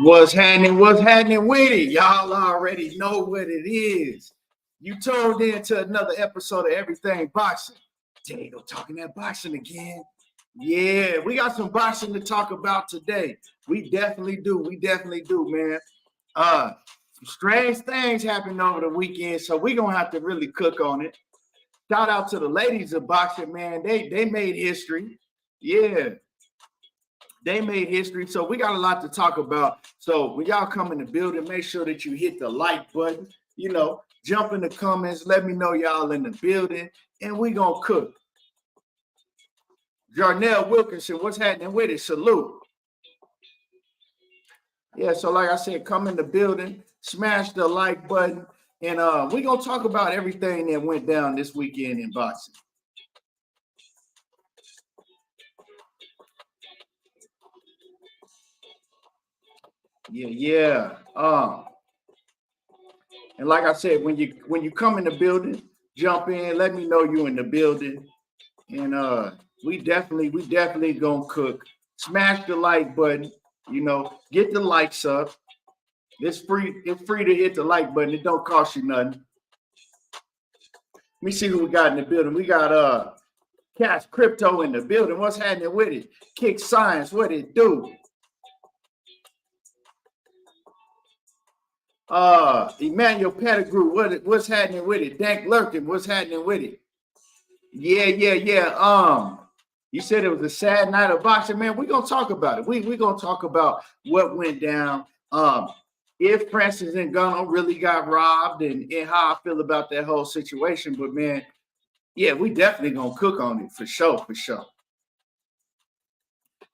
What's happening? What's happening with it? Y'all already know what it is. You tuned in to another episode of Everything Boxing. Diego talking that boxing again. Yeah, we got some boxing to talk about today. We definitely do. We definitely do, man. Some strange things happened over the weekend, so we're gonna have to really cook on it. Shout out to the ladies of boxing, man. They made history. Yeah. They made history, so we got a lot to talk about. So when y'all come in the building, make sure that you hit the like button. Jump in the comments. Let me know y'all in the building, and we gonna cook. Jarnell Wilkinson, what's happening with it? Salute. Yeah, so like I said, come in the building, smash the like button, and we gonna talk about everything that went down this weekend in boxing. Yeah. And like I said, when you come in the building, jump in, let me know you in the building. And we definitely gonna cook. Smash the like button, get the likes up. It's free to hit the like button. It don't cost you nothing. Let me see who we got in the building. We got Cash Crypto in the building. What's happening with it? Kick Science, what it do? Emmanuel Pettigrew, what's happening with it? Dank Lurkin, what's happening with it? Yeah. You said it was a sad night of boxing, man. We're gonna talk about it. We're gonna talk about what went down. If Francis Ngannou really got robbed and how I feel about that whole situation. But man, yeah, we definitely gonna cook on it for sure.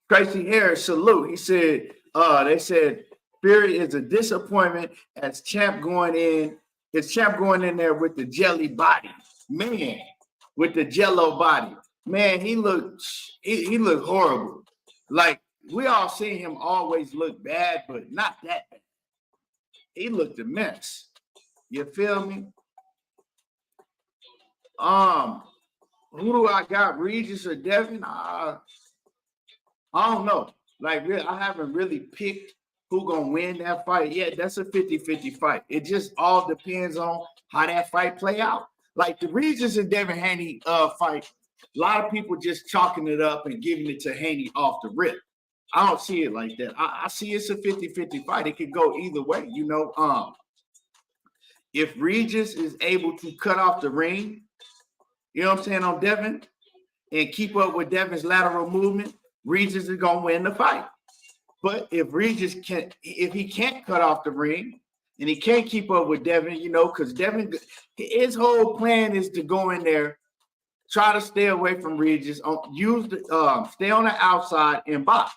Tracy Harris, salute. He said, they said Fury is a disappointment as champ going in. His champ going in there with the jelly body. Man, with the jello body. Man, he looked horrible. Like, we all seen him always look bad, but not that bad. He looked a mess. You feel me? Who do I got? Regis or Devin? I don't know. Like, I haven't really picked who gonna win that fight. Yeah, that's a 50-50 fight. It just all depends on how that fight play out. Like the Regis and Devin Haney fight, a lot of people just chalking it up and giving it to Haney off the rip. I don't see it like that. I see it's a 50-50 fight. It could go either way, If Regis is able to cut off the ring, you know what I'm saying, on Devin, and keep up with Devin's lateral movement, Regis is gonna win the fight. But if he can't cut off the ring and he can't keep up with Devin, because Devin, his whole plan is to go in there, try to stay away from Regis, stay on the outside and box.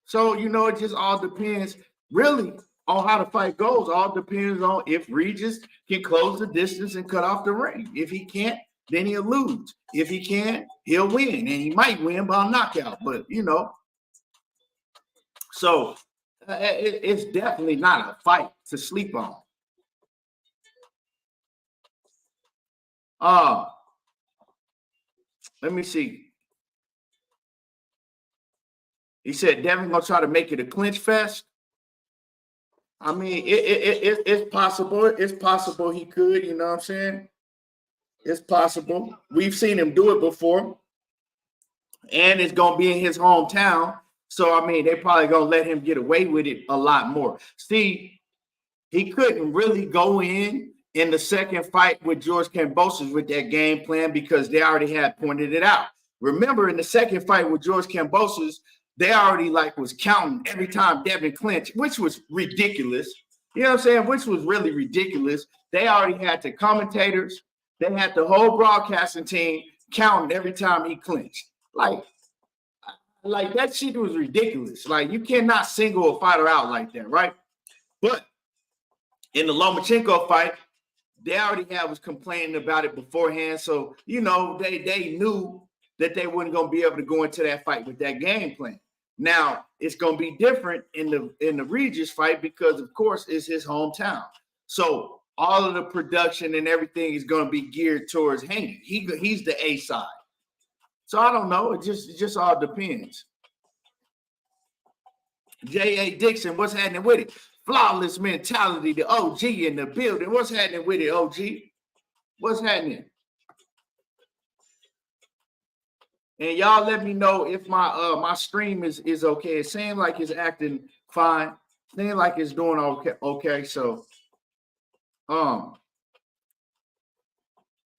So, it just all depends really on how the fight goes. All depends on if Regis can close the distance and cut off the ring. If he can't, then he'll lose. If he can, he'll win. And he might win by a knockout. But, so it's definitely not a fight to sleep on. Let me see. He said Devin gonna try to make it a clinch fest. I mean, it's possible. It's possible he could. You know what I'm saying? It's possible. We've seen him do it before, and it's gonna be in his hometown. So I mean, they probably gonna let him get away with it a lot more. See, he couldn't really go in the second fight with George Kambosos with that game plan because they already had pointed it out. Remember, in the second fight with George Kambosos, they already was counting every time Devin clinched, which was ridiculous. You know what I'm saying? Which was really ridiculous. They already had the commentators, they had the whole broadcasting team counting every time he clinched. Like that shit was ridiculous. Like, you cannot single a fighter out like that, right? But in the Lomachenko fight, they already was complaining about it beforehand. So, they knew that they weren't going to be able to go into that fight with that game plan. Now, it's going to be different in the Regis fight because, of course, it's his hometown. So all of the production and everything is going to be geared towards Haney. He's the A side. So I don't know. It just all depends. J.A. Dixon, what's happening with it? Flawless mentality, the OG in the building. What's happening with it, OG? What's happening? And y'all let me know if my my stream is okay. It seems like it's acting fine. Seems like it's doing okay. Okay, so now,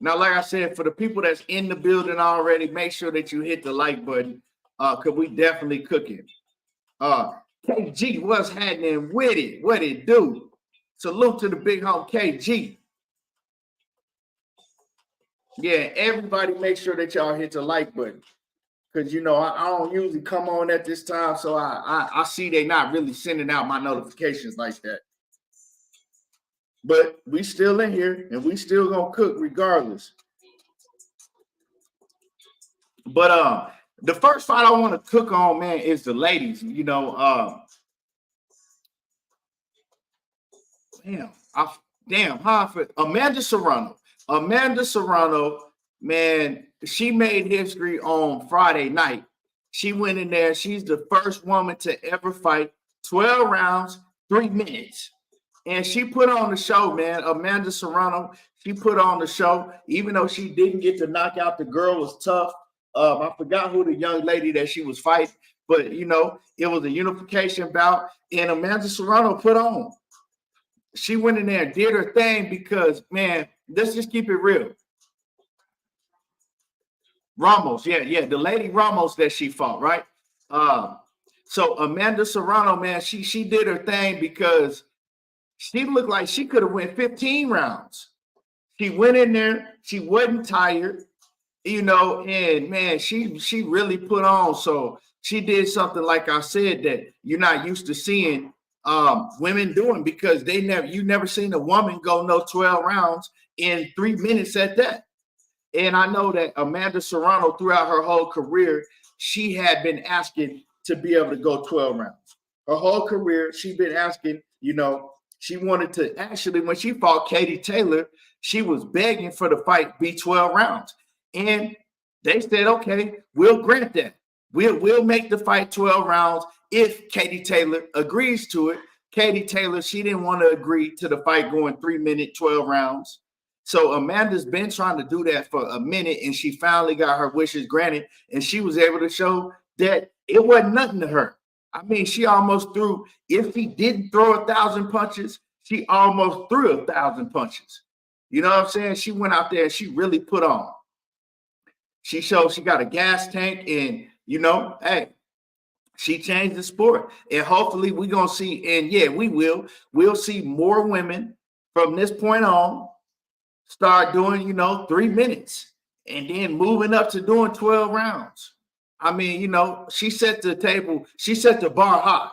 like I said, for the people that's in the building already, make sure that you hit the like button. Cause we definitely cooking. KG, what's happening with it? What it do? Salute to the big home KG. Yeah, everybody make sure that y'all hit the like button. Because, you know, I don't usually come on at this time, so I see they not really sending out my notifications like that. But we still in here, and we still gonna cook regardless. But the first fight I want to cook on, man, is the ladies. You know, Amanda Serrano. Amanda Serrano, man, she made history on Friday night. She went in there. She's the first woman to ever fight 12 rounds, 3 minutes. And she put on the show, man. Amanda Serrano, she put on the show. Even though she didn't get to knock out, the girl was tough. I forgot who the young lady that she was fighting, but, you know, it was a unification bout. And Amanda Serrano put on. She went in there and did her thing because, man, let's just keep it real. Ramos, yeah, the lady Ramos that she fought, right? So Amanda Serrano, man, she did her thing because she looked like she could have went 15 rounds. She went in there, she wasn't tired, you know, and man, she really put on. So she did something, like I said, that you're not used to seeing women doing, because you never seen a woman go no 12 rounds in 3 minutes at that. And I know that Amanda Serrano, throughout her whole career, she had been asking to be able to go 12 rounds. Her whole career, she'd been asking, you know, she wanted to actually, when she fought Katie Taylor, she was begging for the fight be 12 rounds. And they said, okay, we'll grant that. We'll make the fight 12 rounds if Katie Taylor agrees to it. Katie Taylor, she didn't want to agree to the fight going 3 minute, 12 rounds. So Amanda's been trying to do that for a minute, and she finally got her wishes granted, and she was able to show that it wasn't nothing to her. I mean, she almost threw, if she didn't throw 1,000 punches, she almost threw 1,000 punches. You know what I'm saying? She went out there and she really put on. She showed she got a gas tank, and, you know, hey, she changed the sport. And hopefully we're going to see, and yeah, we'll see more women from this point on start doing, you know, 3 minutes and then moving up to doing 12 rounds. I mean, you know, she set the table, she set the bar high.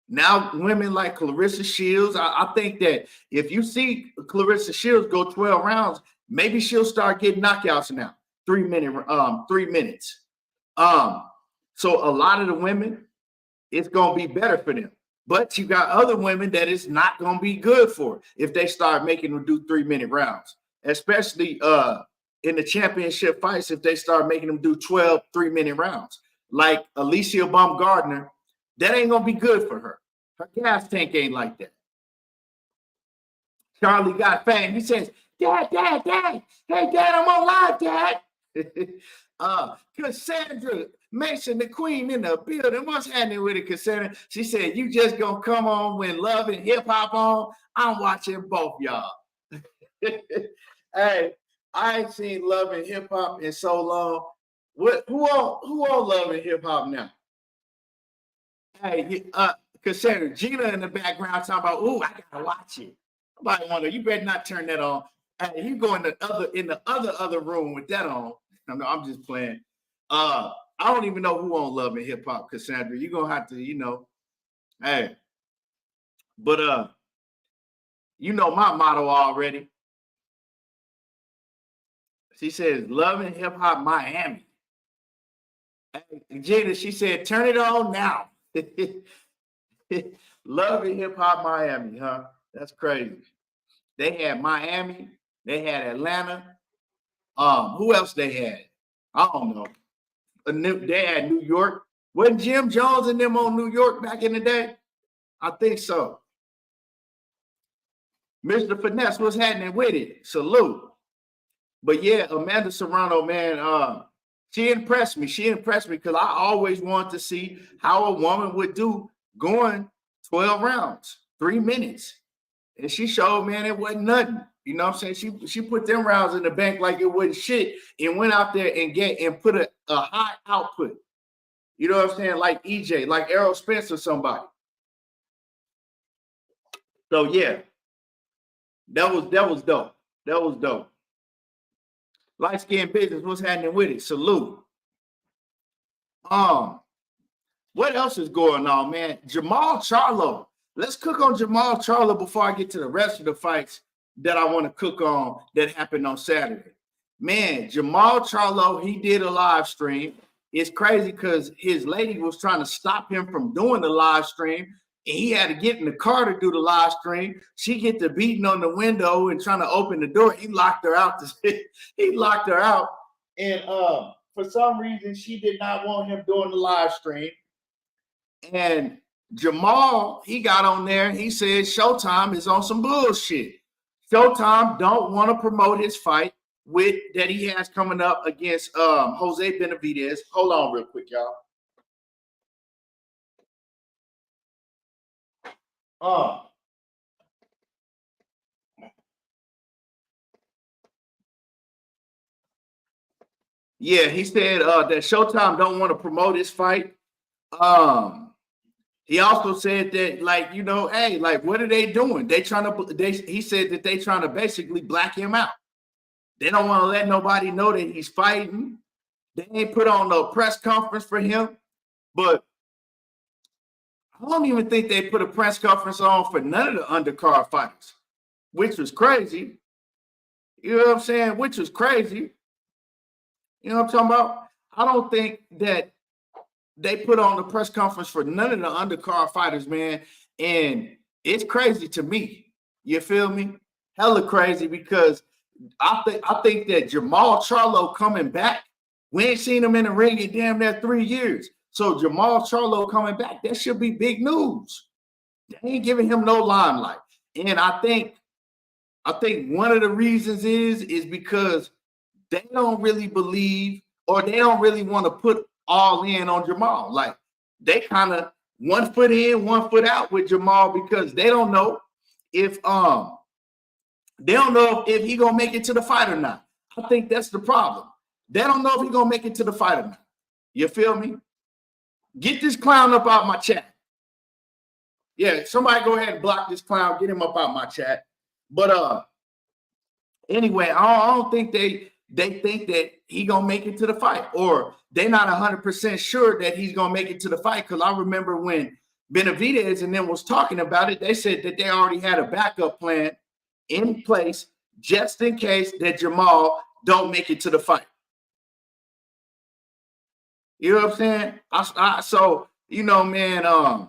Now, women like Clarissa Shields, I think that if you see Clarissa Shields go 12 rounds, maybe she'll start getting knockouts now. 3 minutes. So a lot of the women, it's going to be better for them. But you got other women that it's not going to be good for if they start making them do 3 minute rounds, especially in the championship fights, if they start making them do 12 3 minute rounds. Like Alicia Baumgardner, that ain't going to be good for her. Her gas tank ain't like that. Charlie got fame. He says, Dad. Hey, Dad, I'm on live, Dad. Cassandra Mason, the queen in the building. What's happening with it, Cassandra? She said, you just gonna come on when Love and Hip Hop on? I'm watching both y'all. Hey, I ain't seen Love and Hip Hop in so long. Who on Love and Hip Hop now? Hey, Cassandra, Gina in the background talking about, ooh, I gotta watch it. Somebody wonder, you better not turn that on. Hey, you go in the other room with that on. No, I'm just playing. I don't even know who on Love and Hip Hop, Cassandra. You're gonna have to, you know. Hey, but you know my motto already. She says, Love and Hip Hop Miami. Hey, Gina, she said, turn it on now. Love and Hip Hop Miami, huh? That's crazy. They had Miami, they had Atlanta. Who else they had? I don't know. They had New York. Wasn't Jim Jones and them on New York back in the day? I think so. Mr. Finesse, what's happening with it? Salute. But yeah, Amanda Serrano, man, she impressed me. She impressed me because I always wanted to see how a woman would do going 12 rounds, 3 minutes. And she showed, man, it wasn't nothing. You know what I'm saying? She put them rounds in the bank like it wasn't shit and went out there and put a high output. You know what I'm saying? Like EJ, like Errol Spence or somebody. So yeah, that was dope. That was dope. Light skin business, what's happening with it? Salute. What else is going on, man? Jamal Charlo. Let's cook on Jamal Charlo before I get to the rest of the fights that I want to cook on that happened on Saturday. Man, Jamal Charlo, he did a live stream. It's crazy because his lady was trying to stop him from doing the live stream, and he had to get in the car to do the live stream. She get to beating on the window and trying to open the door. He locked her out. He locked her out. And for some reason, she did not want him doing the live stream. And Jamal, he got on there. He said Showtime is on some bullshit. Showtime don't want to promote his fight that he has coming up against Jose Benavidez. Hold on real quick, y'all. Yeah, he said that Showtime don't want to promote his fight. He also said that, like, you know, hey, like, what are they doing? He said that they trying to basically black him out. They don't want to let nobody know that he's fighting. They ain't put on no press conference for him. But I don't even think they put a press conference on for none of the undercard fighters, which was crazy. You know what I'm saying? Which was crazy. You know what I'm talking about? I don't think that they put on the press conference for none of the undercard fighters, man. And it's crazy to me. You feel me? Hella crazy, because I think that Jamal Charlo coming back, we ain't seen him in the ring in damn near 3 years. So Jamal Charlo coming back, that should be big news. They ain't giving him no limelight. And I think one of the reasons is because they don't really believe, or they don't really want to put all in on Jamal. Like, they kind of 1 foot in, 1 foot out with Jamal, because they don't know if he gonna make it to the fight or not. I think that's the problem. They don't know if he gonna make it to the fight or not. You feel me? Get this clown up out my chat. Yeah, somebody go ahead and block this clown. Get him up out my chat. But anyway, I don't think they think that he gonna make it to the fight, or they're not 100% sure that he's gonna make it to the fight. Because I remember when Benavidez and them was talking about it, they said that they already had a backup plan in place just in case that Jamal don't make it to the fight. You know what I'm saying? So, you know, man, I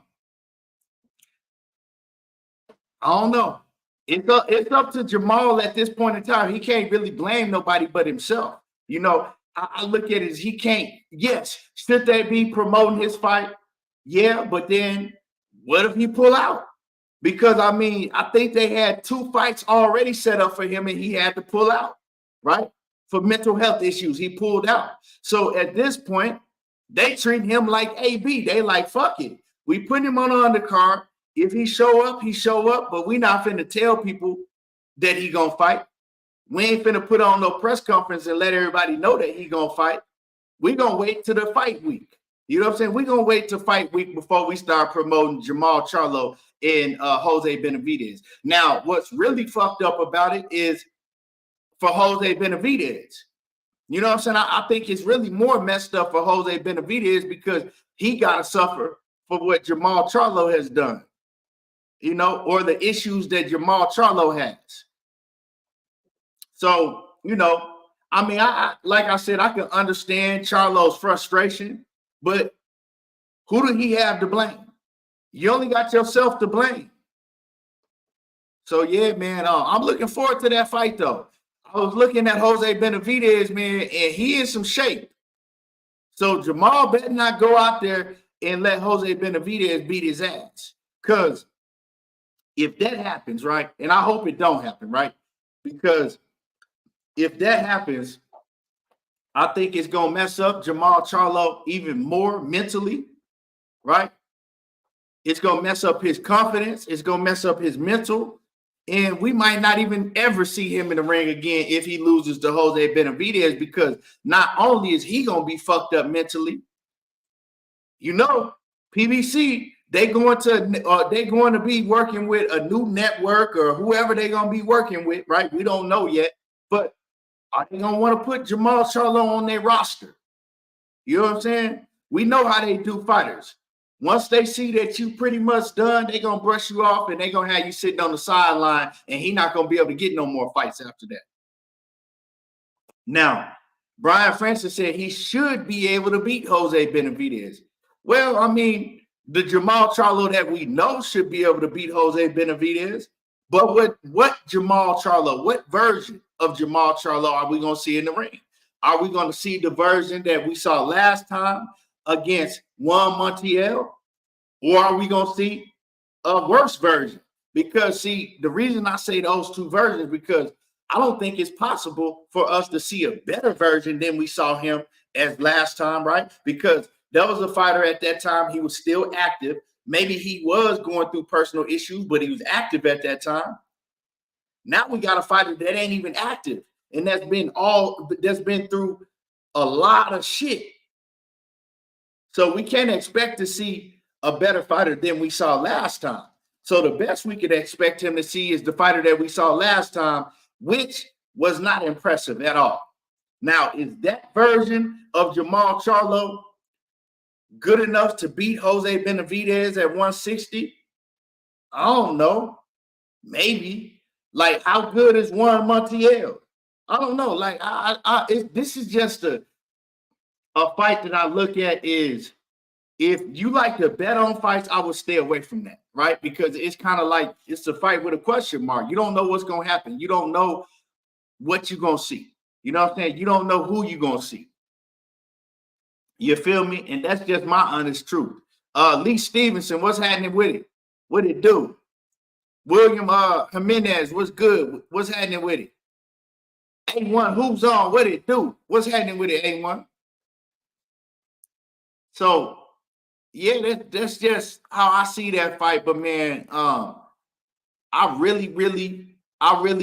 don't know. It's up to Jamal at this point in time. He can't really blame nobody but himself. You know, I look at it as he can't. Yes, should they be promoting his fight? Yeah, but then what if he pull out? Because, I mean, I think they had 2 fights already set up for him and he had to pull out, right? For mental health issues, he pulled out. So at this point, they treat him like AB. They like, fuck it. We put him on the undercard. If he show up, he show up, but we not finna tell people that he gonna fight. We ain't finna put on no press conference and let everybody know that he gonna fight. We gonna wait till the fight week. You know what I'm saying? We gonna wait till fight week before we start promoting Jamal Charlo and Jose Benavidez. Now, what's really fucked up about it is for Jose Benavidez. You know what I'm saying? I think it's really more messed up for Jose Benavidez because he gotta suffer for what Jamal Charlo has done. You know, or the issues that Jamal Charlo has. So, you know, I mean, I like I said, I can understand Charlo's frustration, but who do he have to blame? You only got yourself to blame. So, yeah, man, I'm looking forward to that fight, though. I was looking at Jose Benavidez, man, and he in some shape. So Jamal better not go out there and let Jose Benavidez beat his ass. Because if that happens, right, and I hope it don't happen, right? Because if that happens, I think it's going to mess up Jamal Charlo even more mentally, right? It's going to mess up his confidence. It's going to mess up his mental. And we might not even ever see him in the ring again if he loses to Jose Benavidez, because not only is he going to be fucked up mentally, you know, PBC, they're going to be working with a new network or whoever they're going to be working with, right? We don't know yet, but are they going to want to put Jamal Charlo on their roster? You know what I'm saying? We know how they do fighters. Once they see that you pretty much done, they're going to brush you off and they're going to have you sitting on the sideline, and he's not going to be able to get no more fights after that. Now, Brian Francis said he should be able to beat Jose Benavidez. Well, I mean, the Jamal Charlo that we know should be able to beat Jose Benavidez. But what Jamal Charlo, what version of Jamal Charlo are we going to see in the ring? Are we going to see the version that we saw last time against Juan Montiel? Or are we going to see a worse version? Because, see, the reason I say those two versions is because I don't think it's possible for us to see a better version than we saw him as last time, right? Because there was a fighter at that time, he was still active. Maybe he was going through personal issues, but he was active at that time. Now we got a fighter that ain't even active, and that's been through a lot of shit. So we can't expect to see a better fighter than we saw last time. So the best we could expect him to see is the fighter that we saw last time, which was not impressive at all. Now, is that version of Jamal Charlo good enough to beat Jose Benavidez at 160? I don't know. Maybe. Like, how good is Juan Montiel? I don't know. Like, this is just a fight that I look at is, if you like to bet on fights, I would stay away from that, right? Because it's kind of like it's a fight with a question mark. You don't know what's going to happen. You don't know what you're going to see. You know what I'm saying? You don't know who you're going to see. You feel me? And that's just my honest truth. Lee Stevenson, what's happening with it? What it do? William Jimenez, what's good? What's happening with it? A1, who's on? What it do? What's happening with it, A1? So, yeah, that's just how I see that fight. But man, I really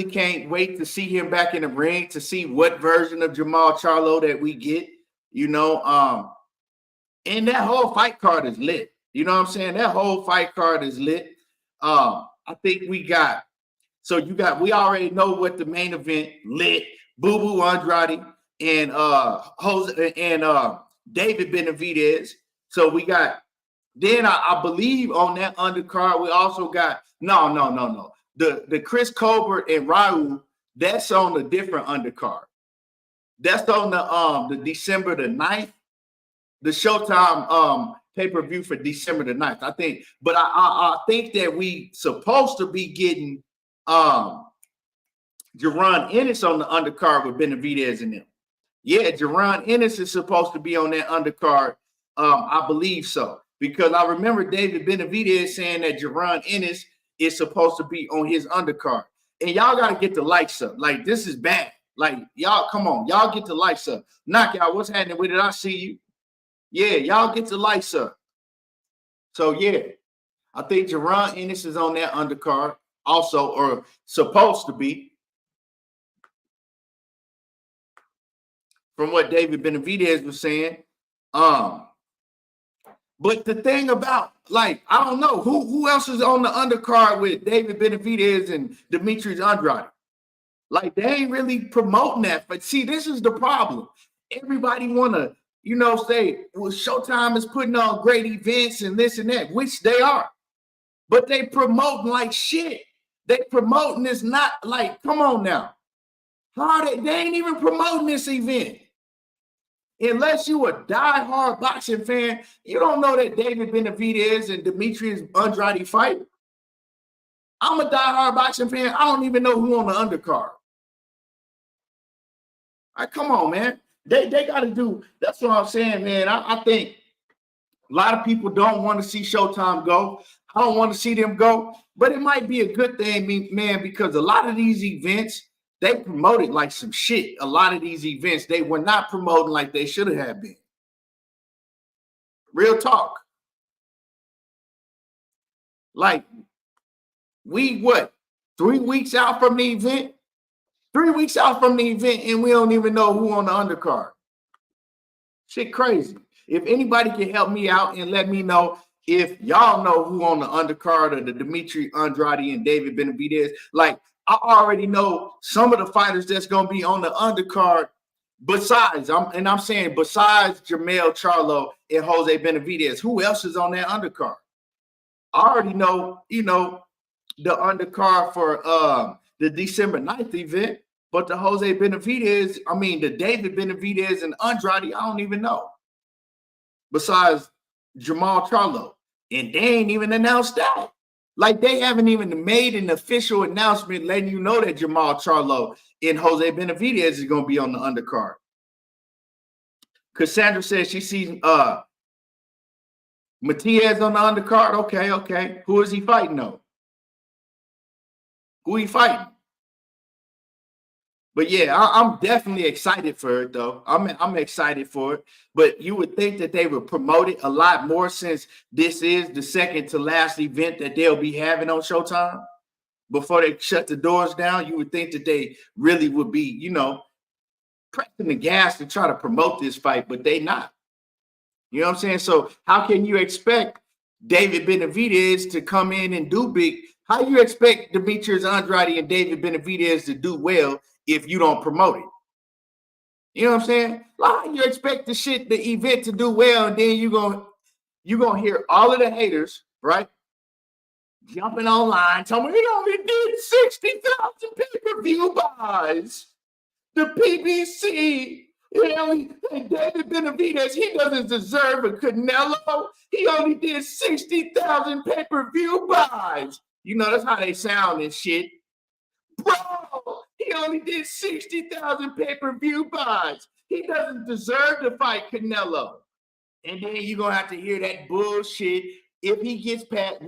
can't wait to see him back in the ring, to see what version of Jamal Charlo that we get. You know, and that whole fight card is lit. You know what I'm saying? That whole fight card is lit. I think we already know what the main event lit. Boo Boo Andrade and Jose and David Benavidez. So we got, then I believe on that undercard, we also got, no. The Chris Colbert and Raul, that's on a different undercard. That's on the December the 9th, the Showtime pay-per-view for December the 9th, I think. But I think that we supposed to be getting Jaron Ennis on the undercard with Benavidez and them. Yeah, Jaron Ennis is supposed to be on that undercard. I believe so. Because I remember David Benavidez saying that Jaron Ennis is supposed to be on his undercard. And y'all got to get the lights up. Like, this is bad. Like, y'all, come on. Y'all get the lights up. Knockout, what's happening with it? I see you. Yeah, y'all get the lights up. So, yeah, I think Jaron Ennis is on that undercard also, or supposed to be. From what David Benavidez was saying. But the thing about, like, I don't know, who else is on the undercard with David Benavidez and Demetrius Andrade? Like, they ain't really promoting that. But see, this is the problem. Everybody want to, say, well, Showtime is putting on great events and this and that, which they are. But they promoting like shit. They promoting this not like, come on now. They ain't even promoting this event. Unless you a diehard boxing fan, you don't know that David Benavidez and Demetrius Andrade fight. I'm a diehard boxing fan. I don't even know who on the undercard. Come on, man. They got to do. That's what I'm saying, man. I think a lot of people don't want to see Showtime go. I don't want to see them go, but it might be a good thing, man, because a lot of these events, they promoted like some shit. A lot of these events, they were not promoting like they should have been. Real talk. Like, we 3 weeks out from the event? 3 weeks out from the event, and we don't even know who on the undercard. Shit crazy. If anybody can help me out and let me know if y'all know who on the undercard of the Dimitri Andrade and David Benavidez. Like, I already know some of the fighters that's going to be on the undercard besides Jermell Charlo and Jose Benavidez. Who else is on that undercard? I already know, the undercard for the December 9th event, but the Jose Benavidez, the David Benavidez and Andrade, I don't even know. Besides Jermall Charlo. And they ain't even announced that. Like, they haven't even made an official announcement letting you know that Jermall Charlo and Jose Benavidez is going to be on the undercard. Cassandra says she sees Matias on the undercard. Okay. Who is he fighting, though? Who he fighting? But yeah, I'm definitely excited for it, though. I'm excited for it. But you would think that they would promote it a lot more since this is the second to last event that they'll be having on Showtime before they shut the doors down. You would think that they really would be, pressing the gas to try to promote this fight, but they not. You know what I'm saying? So how can you expect David Benavidez to come in and do big? How you expect Demetrius Andrade and David Benavidez to do well if you don't promote it? You know what I'm saying? Like, you expect the event to do well, and then you're gonna hear all of the haters, right? Jumping online, telling me he only did 60,000 pay-per-view buys. The PBC, and David Benavidez, he doesn't deserve a Canelo. He only did 60,000 pay-per-view buys. That's how they sound and shit. Bro, he only did 60,000 pay-per-view buys. He doesn't deserve to fight Canelo. And then you're going to have to hear that bullshit if he gets past,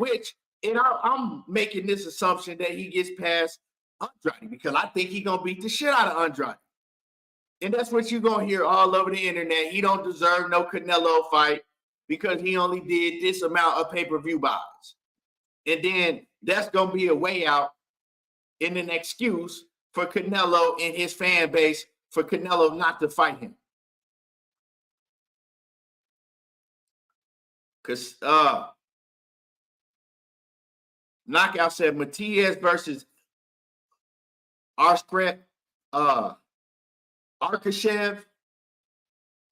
I'm making this assumption that he gets past Andrade because I think he's going to beat the shit out of Andrade. And that's what you're going to hear all over the internet. He don't deserve no Canelo fight because he only did this amount of pay-per-view buys. And then that's going to be a way out and an excuse for Canelo and his fan base for Canelo not to fight him. Because Knockout said Matias versus Arskret, Urkashev,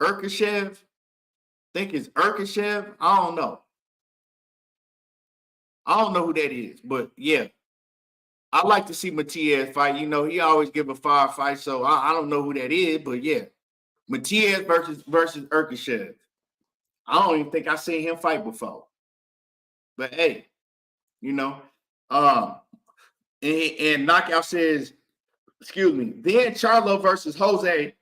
I think it's Urkashev. I don't know who that is, but yeah. I like to see Matias fight. He always give a fire fight, so I don't know who that is, but yeah. Matias versus Urkashev. I don't even think I seen him fight before. But hey, and Knockout says, excuse me, then Charlo versus Jose,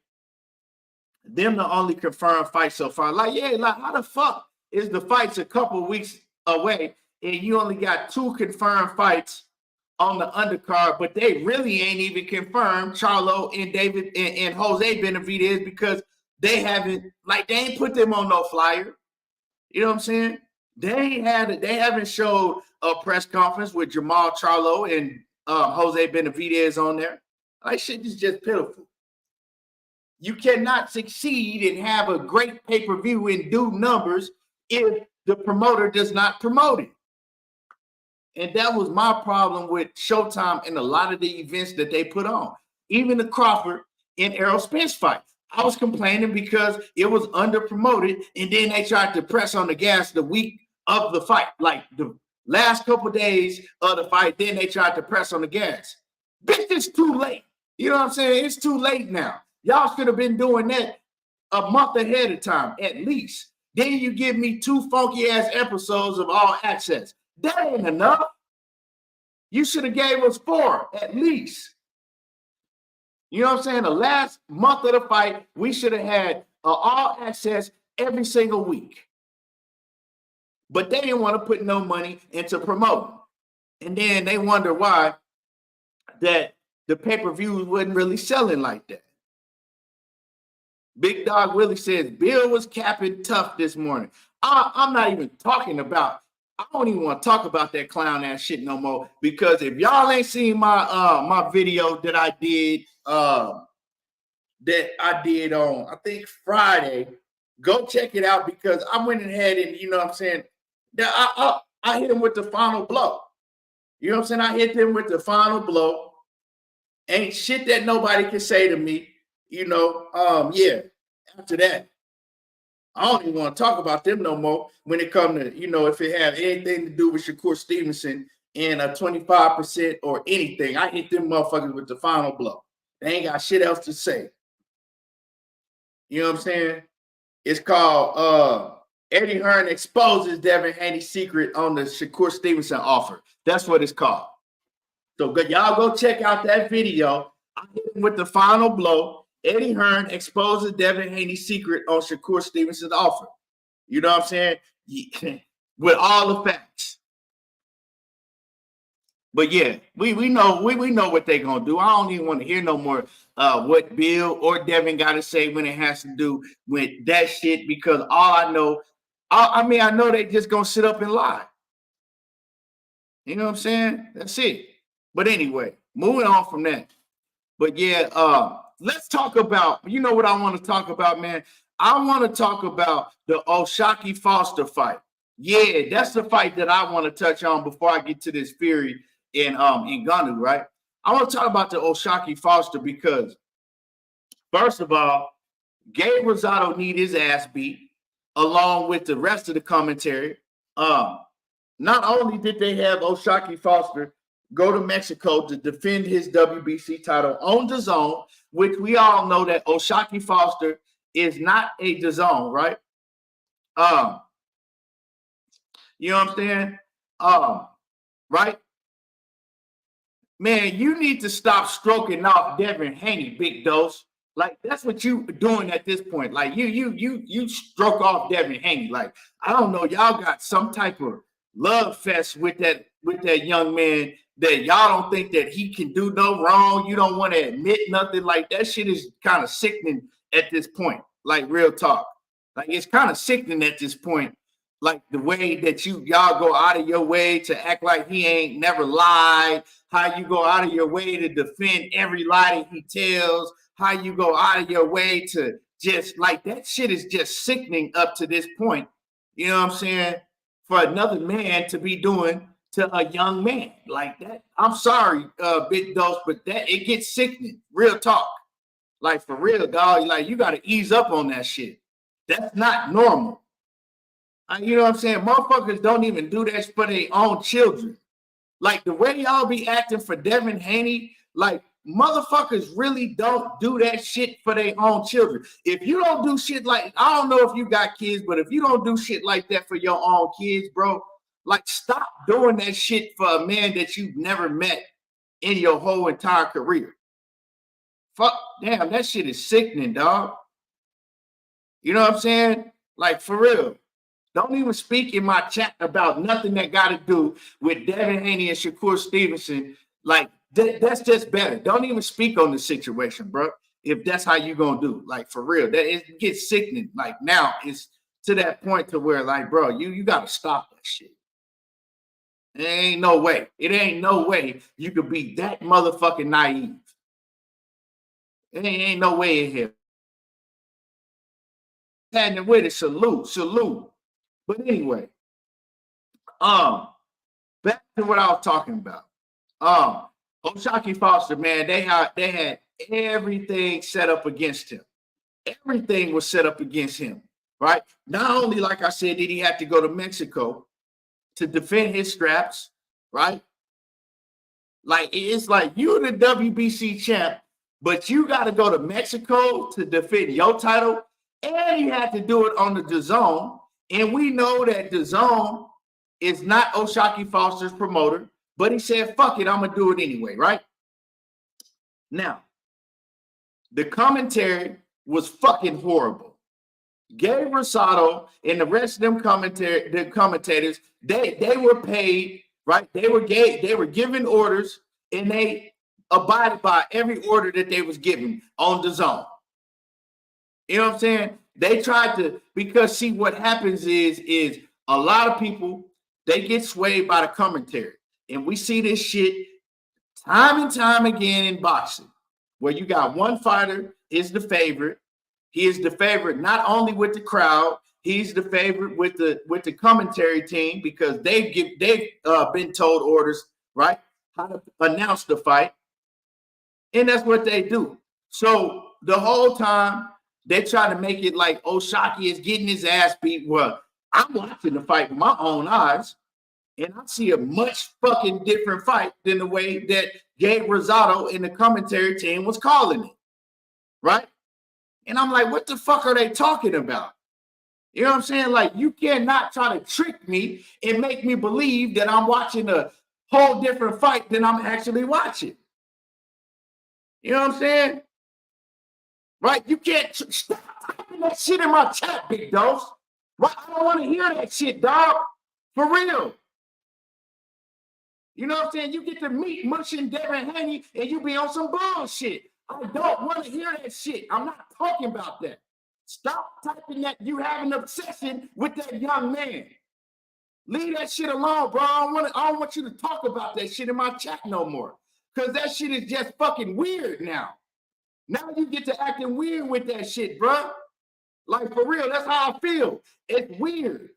them the only confirmed fight so far. How the fuck is the fights a couple weeks away and you only got 2 confirmed fights on the undercard, but they really ain't even confirmed Charlo and David and Jose Benavidez because they ain't put them on no flyer. You know what I'm saying? They haven't showed a press conference with Jermall Charlo and Jose Benavidez on there. Like, shit is just pitiful. You cannot succeed and have a great pay-per-view and do numbers if the promoter does not promote it. And that was my problem with Showtime and a lot of the events that they put on. Even the Crawford and Errol Spence fight. I was complaining because it was under-promoted, and then they tried to press on the gas the week of the fight. Like the last couple of days of the fight, then they tried to press on the gas. Bitch, it's too late. You know what I'm saying? It's too late now. Y'all should have been doing that a month ahead of time, at least. Then you give me 2 funky-ass episodes of All Access. That ain't enough. You should have gave us 4 at least. You know what I'm saying? The last month of the fight, we should have had all access every single week. But they didn't want to put no money into promoting. And then they wonder why that the pay-per-views wasn't really selling like that. Big Dog Willie says, Bill was capping tough this morning. I'm not even talking about, I don't even want to talk about that clown ass shit no more, because if y'all ain't seen my video that I did on, I think Friday, go check it out, because I went ahead and, you know what I'm saying, I hit him with the final blow. You know what I'm saying? I hit them with the final blow. Ain't shit that nobody can say to me. You know, yeah, after that, I don't even want to talk about them no more when it comes to, you know, if it have anything to do with Shakur Stevenson and a 25% or anything. I hit them motherfuckers with the final blow. They ain't got shit else to say. You know what I'm saying? It's called Eddie Hearn exposes Devin Haney's secret on the Shakur Stevenson offer. That's what it's called. So y'all go check out that video. I hit him with the final blow. Eddie Hearn exposes Devin Haney's secret on Shakur Stevenson's offer. You know what I'm saying? Yeah. With all the facts. But yeah, we know what they're gonna do. I don't even want to hear no more what Bill or Devin got to say when it has to do with that shit, because all I know, I know they just gonna sit up and lie. You know what I'm saying? That's it. But anyway, moving on from that. But yeah, let's talk about, you know what I want to talk about, man? I want to talk about the O'Shaquie Foster fight. Yeah, that's the fight that I want to touch on before I get to this Fury in Ngannou, right? I want to talk about the O'Shaquie Foster because, first of all, Gabe Rosado need his ass beat along with the rest of the commentary. Not only did they have O'Shaquie Foster go to Mexico to defend his WBC title on DAZN, which we all know that O'Shaquie Foster is not a DAZN, right? You know what I'm saying? Right? Man, you need to stop stroking off Devin Haney, Big Dose. Like, that's what you doing at this point. Like, you stroke off Devin Haney. Like, I don't know, y'all got some type of love fest with that young man that y'all don't think that he can do no wrong. You don't want to admit nothing. Like, that shit is kind of sickening at this point. Like, real talk. Like, it's kind of sickening at this point. Like, the way that y'all go out of your way to act like he ain't never lied. How you go out of your way to defend every lie that he tells. How you go out of your way to just, like, that shit is just sickening up to this point. You know what I'm saying? For another man to be doing to a young man like that. I'm sorry, Big Dose, but that it gets sickening. Real talk. Like, for real, dog. Like, you got to ease up on that shit. That's not normal. You know what I'm saying? Motherfuckers don't even do that for their own children. Like, the way y'all be acting for Devin Haney, like, motherfuckers really don't do that shit for their own children. If you don't do shit like, I don't know if you got kids, but if you don't do shit like that for your own kids, bro, like, stop doing that shit for a man that you've never met in your whole entire career. Fuck, damn, that shit is sickening, dog. You know what I'm saying? Like, for real. Don't even speak in my chat about nothing that got to do with Devin Haney and Shakur Stevenson. Like, that's just better. Don't even speak on the situation, bro. If that's how you gonna do, like, for real, that it gets sickening. Like, now it's to that point to where, like, bro, you gotta stop that shit. There ain't no way. It ain't no way you could be that motherfucking naive. It ain't no way in here. Had it with it, salute. But anyway, back to what I was talking about. O'Shaquie Foster, man, they had everything set up against him. Everything was set up against him, right? Not only, like I said, did he have to go to Mexico to defend his straps, right? Like, it's like you're the WBC champ, but you got to go to Mexico to defend your title, and you had to do it on the DAZN. And we know that DAZN is not O'Shaquie Foster's promoter, but he said, fuck it, I'm going to do it anyway, right? Now, The commentary was fucking horrible. Gabe Rosado and the rest of them commentators, they were paid, right? They were given orders, and they abided by every order that they was given on the zone. You know what I'm saying? They tried to, because see what happens is a lot of people, they get swayed by the commentary. And we see this shit time and time again in boxing, where you got one fighter is the favorite. He is the favorite not only with the crowd, he's the favorite with the commentary team, because they've been told orders, right, how to announce the fight. And that's what they do. So the whole time they try to make it like O'Shaquie is getting his ass beat. Well, I'm watching the fight with my own eyes, and I see a much fucking different fight than the way that Gabe Rosado and the commentary team was calling it, right? And I'm like, what the fuck are they talking about? You know what I'm saying? Like, you cannot try to trick me and make me believe that I'm watching a whole different fight than I'm actually watching. You know what I'm saying? Right? You can't stop typing that shit in my chat, big dose. Right? I don't want to hear that shit, dog. For real. You know what I'm saying? You get to meet mushing Devin Haney and you be on some bullshit. I don't want to hear that shit. I'm not talking about that. Stop typing that you have an obsession with that young man. Leave that shit alone, bro. I don't want you to talk about that shit in my chat no more. Because that shit is just fucking weird now. Now you get to acting weird with that shit, bro. Like, for real, that's how I feel. It's weird.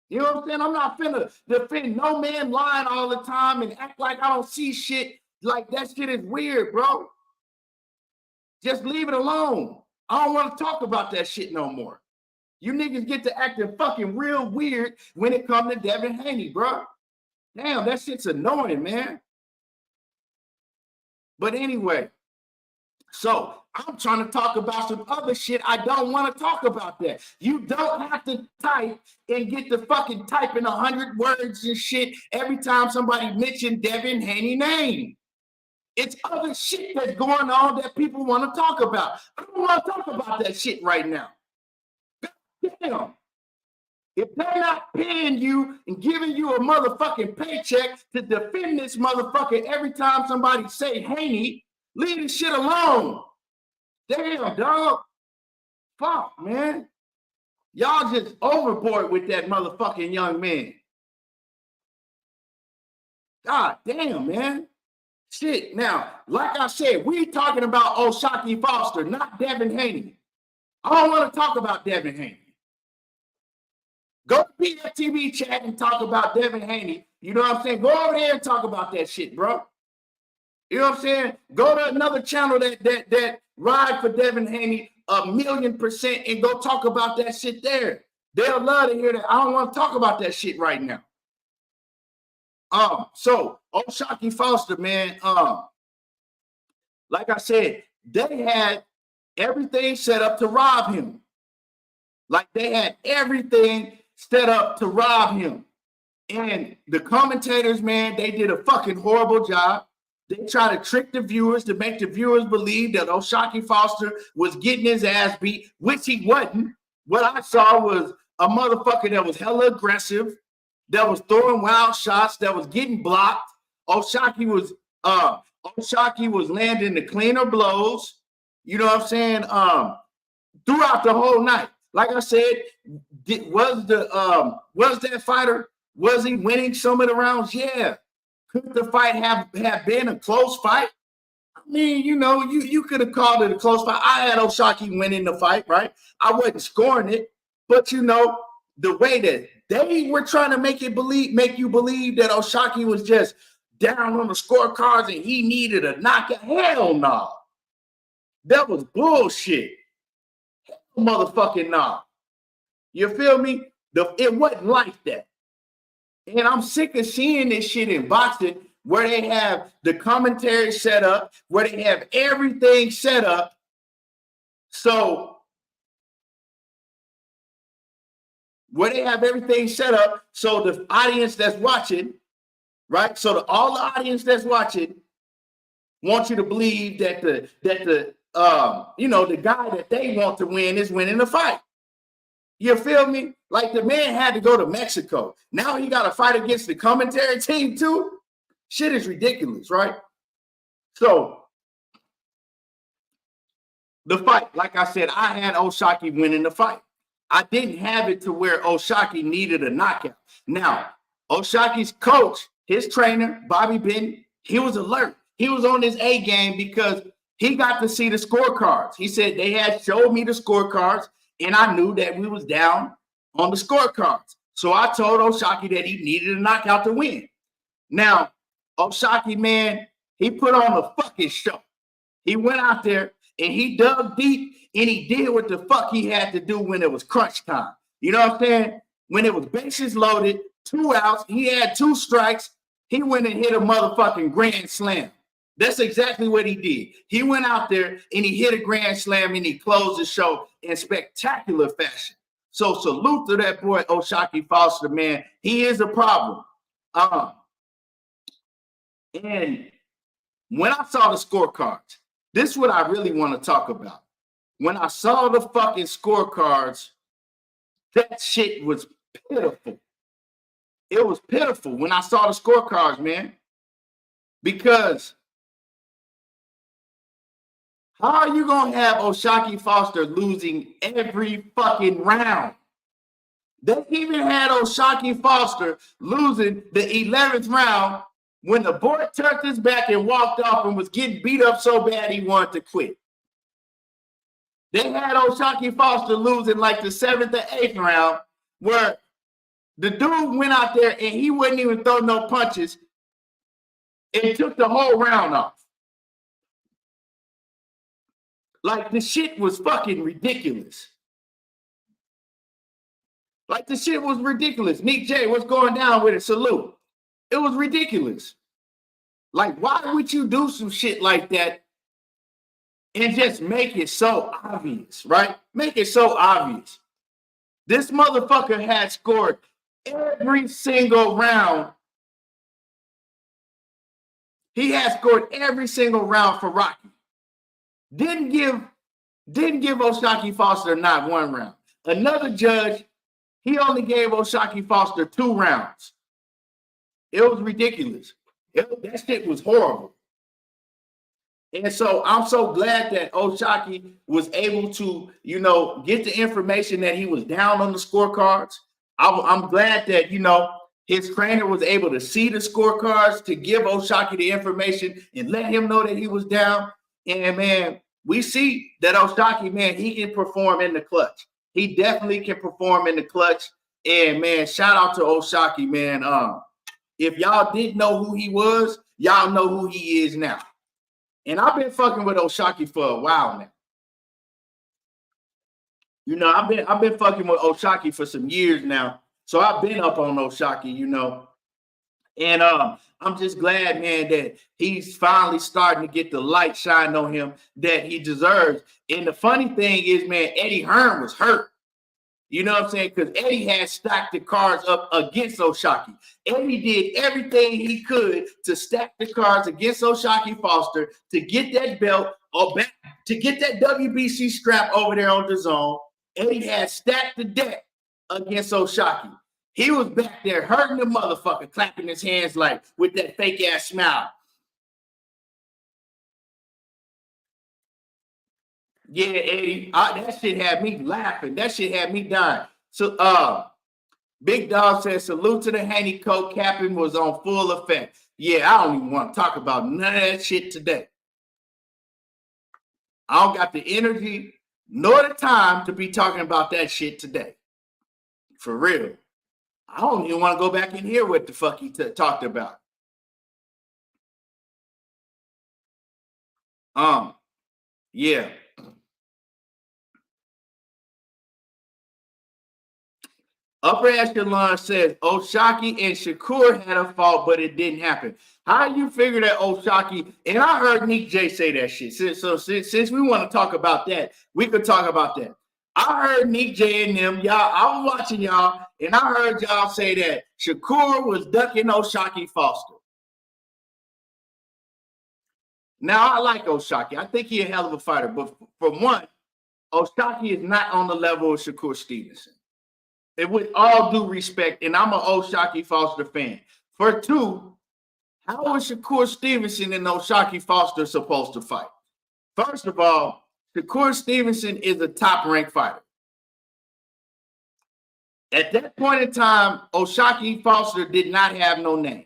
You know what I'm saying? I'm not finna defend no man lying all the time and act like I don't see shit. Like, that shit is weird, bro. Just leave it alone. I don't want to talk about that shit no more. You niggas get to acting fucking real weird when it comes to Devin Haney, bro. Damn, that shit's annoying, man. But anyway, so I'm trying to talk about some other shit. I don't want to talk about that. You don't have to type and get the fucking typing 100 words and shit every time somebody mentioned Devin Haney's name. It's other shit that's going on that people want to talk about. I don't want to talk about that shit right now. Damn. If they're not paying you and giving you a motherfucking paycheck to defend this motherfucker every time somebody say Haney, leave this shit alone. Damn, dog. Fuck, man. Y'all just overboard with that motherfucking young man. God damn, man. Shit. Now, like I said, we talking about O'Shaquie Foster, not Devin Haney. I don't want to talk about Devin Haney. Go to PFTV chat and talk about Devin Haney. You know what I'm saying? Go over there and talk about that shit, bro. You know what I'm saying? Go to another channel that ride for Devin Haney 1,000,000% and go talk about that shit there. They'll love to hear that. I don't want to talk about that shit right now. So O'Shaquie Foster, man, like I said, they had everything set up to rob him. Like, they had everything set up to rob him. And the commentators, man, they did a fucking horrible job. They try to trick the viewers to make the viewers believe that O'Shaquie Foster was getting his ass beat, which he wasn't. What I saw was a motherfucker that was hella aggressive, that was throwing wild shots, that was getting blocked. O'Shaquie was landing the cleaner blows. You know what I'm saying? Throughout the whole night. Like I said, was that fighter, was he winning some of the rounds? Yeah. Could the fight have been a close fight? I mean, you know, you could have called it a close fight. I had O'Shaquie winning the fight, right? I wasn't scoring it, but you know, the way that they were trying to make you believe that O'Shaquie was just down on the scorecards and he needed a knockout. Hell no. That was bullshit. Motherfucking nah. You feel me? It wasn't like that. And I'm sick of seeing this shit in boxing where they have the commentary set up, where they have everything set up. So the audience that's watching, right? So all the audience that's watching want you to believe that the the guy that they want to win is winning the fight. You feel me? Like the man had to go to Mexico. Now he got to fight against the commentary team too. Shit is ridiculous, right? So the fight, like I said, I had O'Shaquie winning the fight. I didn't have it to where O'Shaquie needed a knockout. Now, O'Shaquie's coach, his trainer, Bobby Benton, he was alert. He was on his A game because he got to see the scorecards. He said they had showed me the scorecards, and I knew that we was down on the scorecards. So I told O'Shaquie that he needed a knockout to win. Now, O'Shaquie, man, he put on a fucking show. He went out there and he dug deep and he did what the fuck he had to do when it was crunch time. You know what I'm saying? When it was bases loaded, 2 outs, he had 2 strikes. He went and hit a motherfucking grand slam. That's exactly what he did. He went out there and he hit a grand slam and he closed the show in spectacular fashion. So salute to that boy, O'Shaquie Foster, man. He is a problem. And when I saw the scorecards, this is what I really want to talk about. When I saw the fucking scorecards, that shit was pitiful. It was pitiful when I saw the scorecards, man. Because how are you going to have O'Shaquie Foster losing every fucking round? They even had O'Shaquie Foster losing the 11th round when the boy turned his back and walked off and was getting beat up so bad he wanted to quit. They had O'Shaquie Foster losing like the 7th or 8th round where the dude went out there and he wouldn't even throw no punches and took the whole round off. Like the shit was fucking ridiculous. Like the shit was ridiculous. Nick J, what's going down with it? Salute. It was ridiculous. Like, why would you do some shit like that and just make it so obvious, right? Make it so obvious. This motherfucker had scored every single round. He had scored every single round for Rocky. Didn't give O'Shaquie Foster not 1 round. Another judge, he only gave O'Shaquie Foster 2 rounds. It was ridiculous. That shit was horrible. And so I'm so glad that O'Shaquie was able to, get the information that he was down on the scorecards. I'm glad that, his trainer was able to see the scorecards to give O'Shaquie the information and let him know that he was down. And, man, we see that O'Shaquie, man, he can perform in the clutch. He definitely can perform in the clutch. And, man, shout out to O'Shaquie, man. If y'all didn't know who he was, y'all know who he is now. And I've been fucking with O'Shaquie for a while now. I've been fucking with O'Shaquie for some years now. So I've been up on O'Shaquie, And I'm just glad, man, that he's finally starting to get the light shine on him that he deserves. And the funny thing is, man, Eddie Hearn was hurt. You know what I'm saying? Because Eddie had stacked the cards up against O'Shaquie. Eddie did everything he could to stack the cards against O'Shaquie Foster to get that belt or back, to get that WBC strap over there on the zone. Eddie had stacked the deck against O'Shaquie. He was back there hurting the motherfucker, clapping his hands like with that fake ass smile. Yeah, Eddie, that shit had me laughing. That shit had me dying. So, Big Dog says, salute to the Haney coat capping was on full effect. Yeah, I don't even want to talk about none of that shit today. I don't got the energy nor the time to be talking about that shit today. For real. I don't even want to go back and hear what the fuck he talked about. Yeah. Upper Echelon says O'Shaquie and Shakur had a fault, but it didn't happen. How you figure that O'Shaquie, and I heard Nick J say that shit. So since we want to talk about that, we could talk about that. I heard Nick J and them, y'all, I was watching y'all, and I heard y'all say that Shakur was ducking O'Shaquie Foster. Now, I like O'Shaquie. I think he's a hell of a fighter. But for one, O'Shaquie is not on the level of Shakur Stevenson. And with all due respect, and I'm an O'Shaquie Foster fan. For two, how is Shakur Stevenson and O'Shaquie Foster supposed to fight? First of all, Shakur Stevenson is a top-ranked fighter. At that point in time, O'Shaquie Foster did not have no name.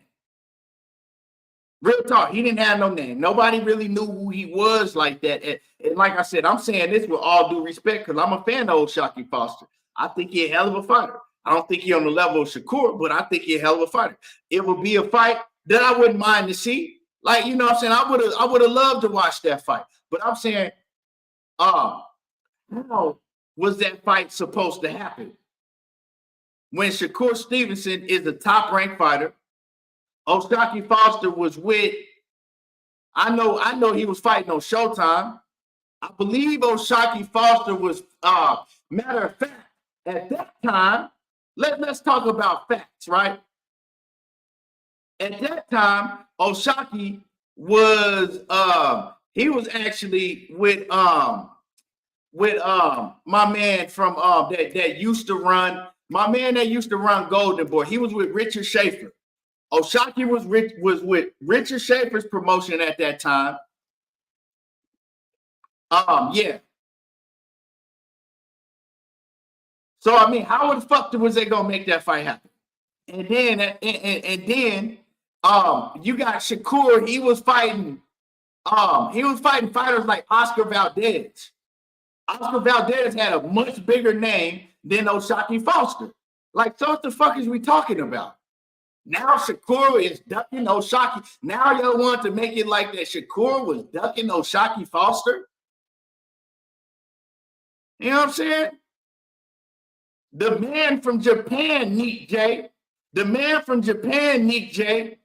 Real talk, he didn't have no name. Nobody really knew who he was like that. And like I said, I'm saying this with all due respect because I'm a fan of O'Shaquie Foster. I think he's a hell of a fighter. I don't think he's on the level of Shakur, but I think he's a hell of a fighter. It would be a fight that I wouldn't mind to see. Like, you know what I'm saying? I would have loved to watch that fight. But I'm saying, how was that fight supposed to happen? When Shakur Stevenson is a top-ranked fighter, O'Shaquie Foster was with, I know he was fighting on Showtime. I believe O'Shaquie Foster was, matter of fact, at that time, let's talk about facts, right? At that time, O'Shaquie was, he was actually with my man from that used to run, my man that used to run Golden Boy. He was with Richard Schaefer. O'Shaquie was with Richard Schaefer's promotion at that time. Yeah. So I mean, how the fuck was they gonna make that fight happen? And then you got Shakur. He was fighting fighters like Oscar Valdez. Oscar Valdez had a much bigger name than O'Shaquie Foster. Like, so what the fuck is we talking about? Now Shakur is ducking O'Shaquie. Now y'all want to make it like that Shakur was ducking O'Shaquie Foster? You know what I'm saying? The man from Japan, Nick J. The man from Japan, Nick J.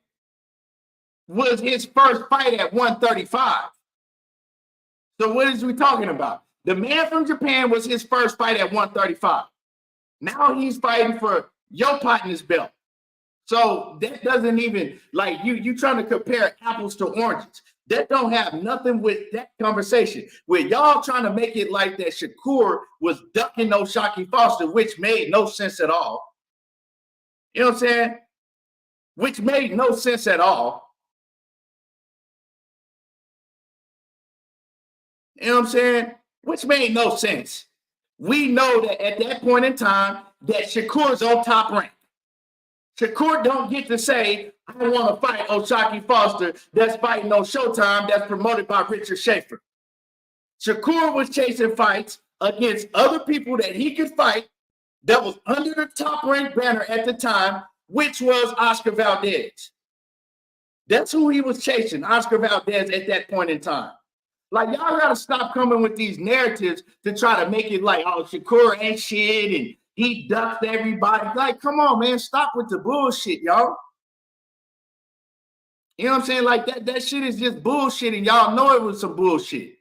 was his first fight at 135. So what is we talking about? The man from Japan was his first fight at 135. Now he's fighting for your partner's belt. So that doesn't even, like, you trying to compare apples to oranges. That don't have nothing with that conversation. Where y'all trying to make it like that Shakur was ducking O'Shaquie Foster, which made no sense at all. You know what I'm saying? Which made no sense at all. You know what I'm saying? Which made no sense. We know that at that point in time that Shakur's on top rank. Shakur don't get to say, I want to fight O'Shaquie Foster that's fighting on Showtime that's promoted by Richard Schaefer. Shakur was chasing fights against other people that he could fight that was under the top ranked banner at the time, which was Oscar Valdez. That's who he was chasing, Oscar Valdez, at that point in time. Like, y'all got to stop coming with these narratives to try to make it like, oh, Shakur ain't shit and he ducked everybody. Like, come on, man. Stop with the bullshit, y'all. You know what I'm saying? Like, that shit is just bullshit, and y'all know it was some bullshit.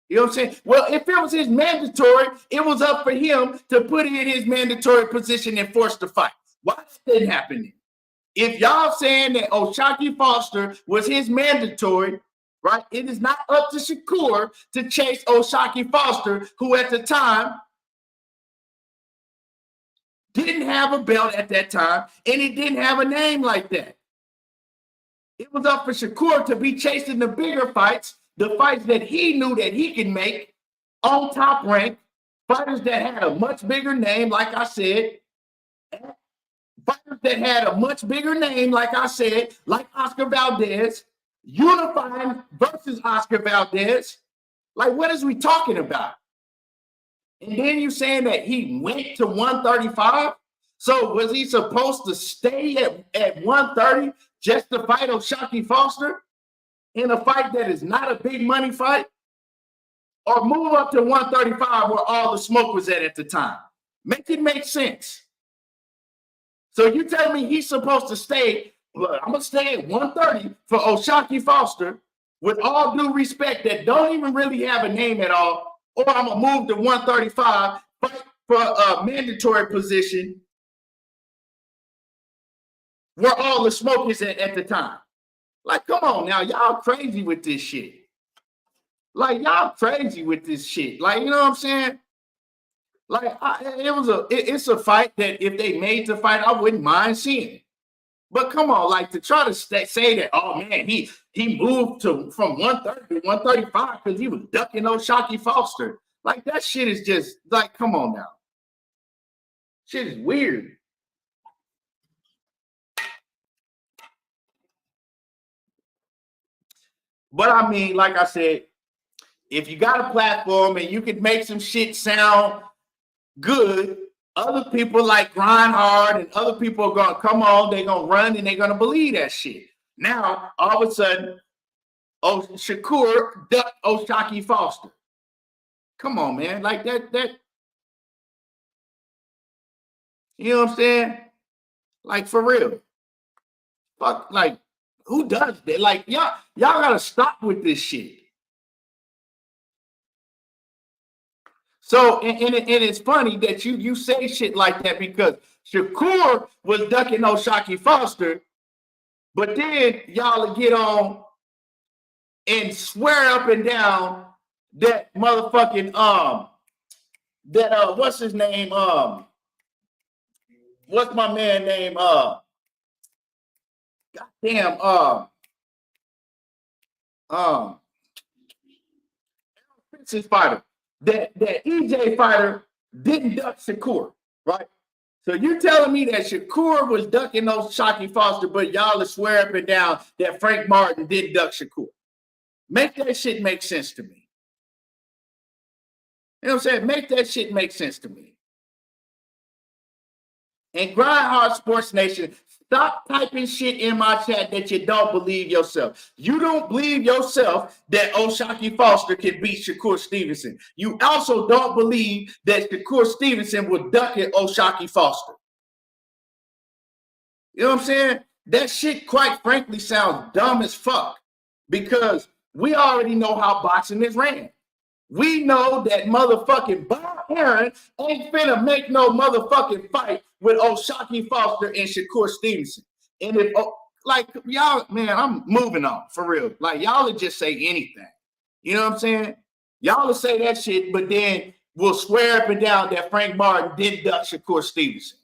You know what I'm saying? Well, if it was his mandatory, it was up for him to put it in his mandatory position and force the fight. Why didn't happen? If y'all saying that O'Shaquie Foster was his mandatory, right? It is not up to Shakur to chase O'Shaquie Foster, who at the time didn't have a belt at that time, and he didn't have a name like that. It was up for Shakur to be chasing the bigger fights, the fights that he knew that he could make on top rank, fighters that had a much bigger name, like I said, fighters that had a much bigger name, like I said, like Oscar Valdez, unifying versus Oscar Valdez. Like, what is we talking about? And then you saying that he went to 135? So was he supposed to stay at 130 just to fight O'Shaquie Foster in a fight that is not a big money fight? Or move up to 135 where all the smoke was at the time? Make it make sense. So you tell me he's supposed to stay, look, I'm going to stay at 130 for O'Shaquie Foster with all due respect that don't even really have a name at all, or I'm going to move to 135, fight for a mandatory position where all the smoke is at the time. Like, come on now, y'all crazy with this shit. Like, y'all crazy with this shit. Like, you know what I'm saying? Like, it's a fight that if they made the fight, I wouldn't mind seeing it. But come on, like to try to say that, oh man, he moved from 130 to 135 because he was ducking O'Shaquie Foster. Like that shit is just like, come on now. Shit is weird. But I mean, like I said, if you got a platform and you can make some shit sound good, other people like grind hard and other people are gonna come on, they're gonna run and they're gonna believe that shit. Now, all of a sudden, Shakur ducked O'Shaquie Foster. Come on, man. Like that, you know what I'm saying? Like for real. Fuck, like, who does that? Like, y'all gotta stop with this shit. So, and it's funny that you say shit like that because Shakur was ducking O'Shaquie Foster, but then y'all get on and swear up and down that motherfucking what's his name? What's my man name? Goddamn, Francis fighter. That EJ fighter didn't duck Shakur, right? So you telling me that Shakur was ducking O'Shaquie Foster, but y'all are swear up and down that Frank Martin did duck Shakur. Make that shit make sense to me. You know what I'm saying? Make that shit make sense to me. And Grind Hard Sports Nation, stop typing shit in my chat that you don't believe yourself. You don't believe yourself that O'Shaquie Foster can beat Shakur Stevenson. You also don't believe that Shakur Stevenson will duck at O'Shaquie Foster. You know what I'm saying? That shit, quite frankly, sounds dumb as fuck because we already know how boxing is ran. We know that motherfucking Bob Aaron ain't finna make no motherfucking fight with O'Shaquie Foster and Shakur Stevenson. And if, like, y'all, man, I'm moving on for real. Like, y'all will just say anything. You know what I'm saying? Y'all will say that shit, but then we'll swear up and down that Frank Martin did duck Shakur Stevenson.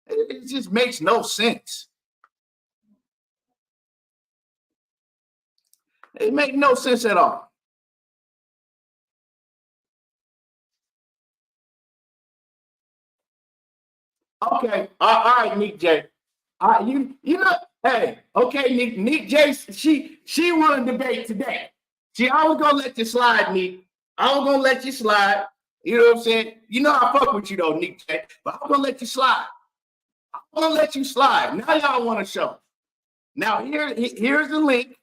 It just makes no sense. It makes no sense at all. Okay, all right, Nick J. You know, hey, okay, Nick J. She won a debate today. I was gonna let you slide, Nick. I was gonna let you slide. You know what I'm saying? You know I fuck with you though, Nick J. But I'm gonna let you slide. I'm gonna let you slide. Now y'all want to show. Now here's the link.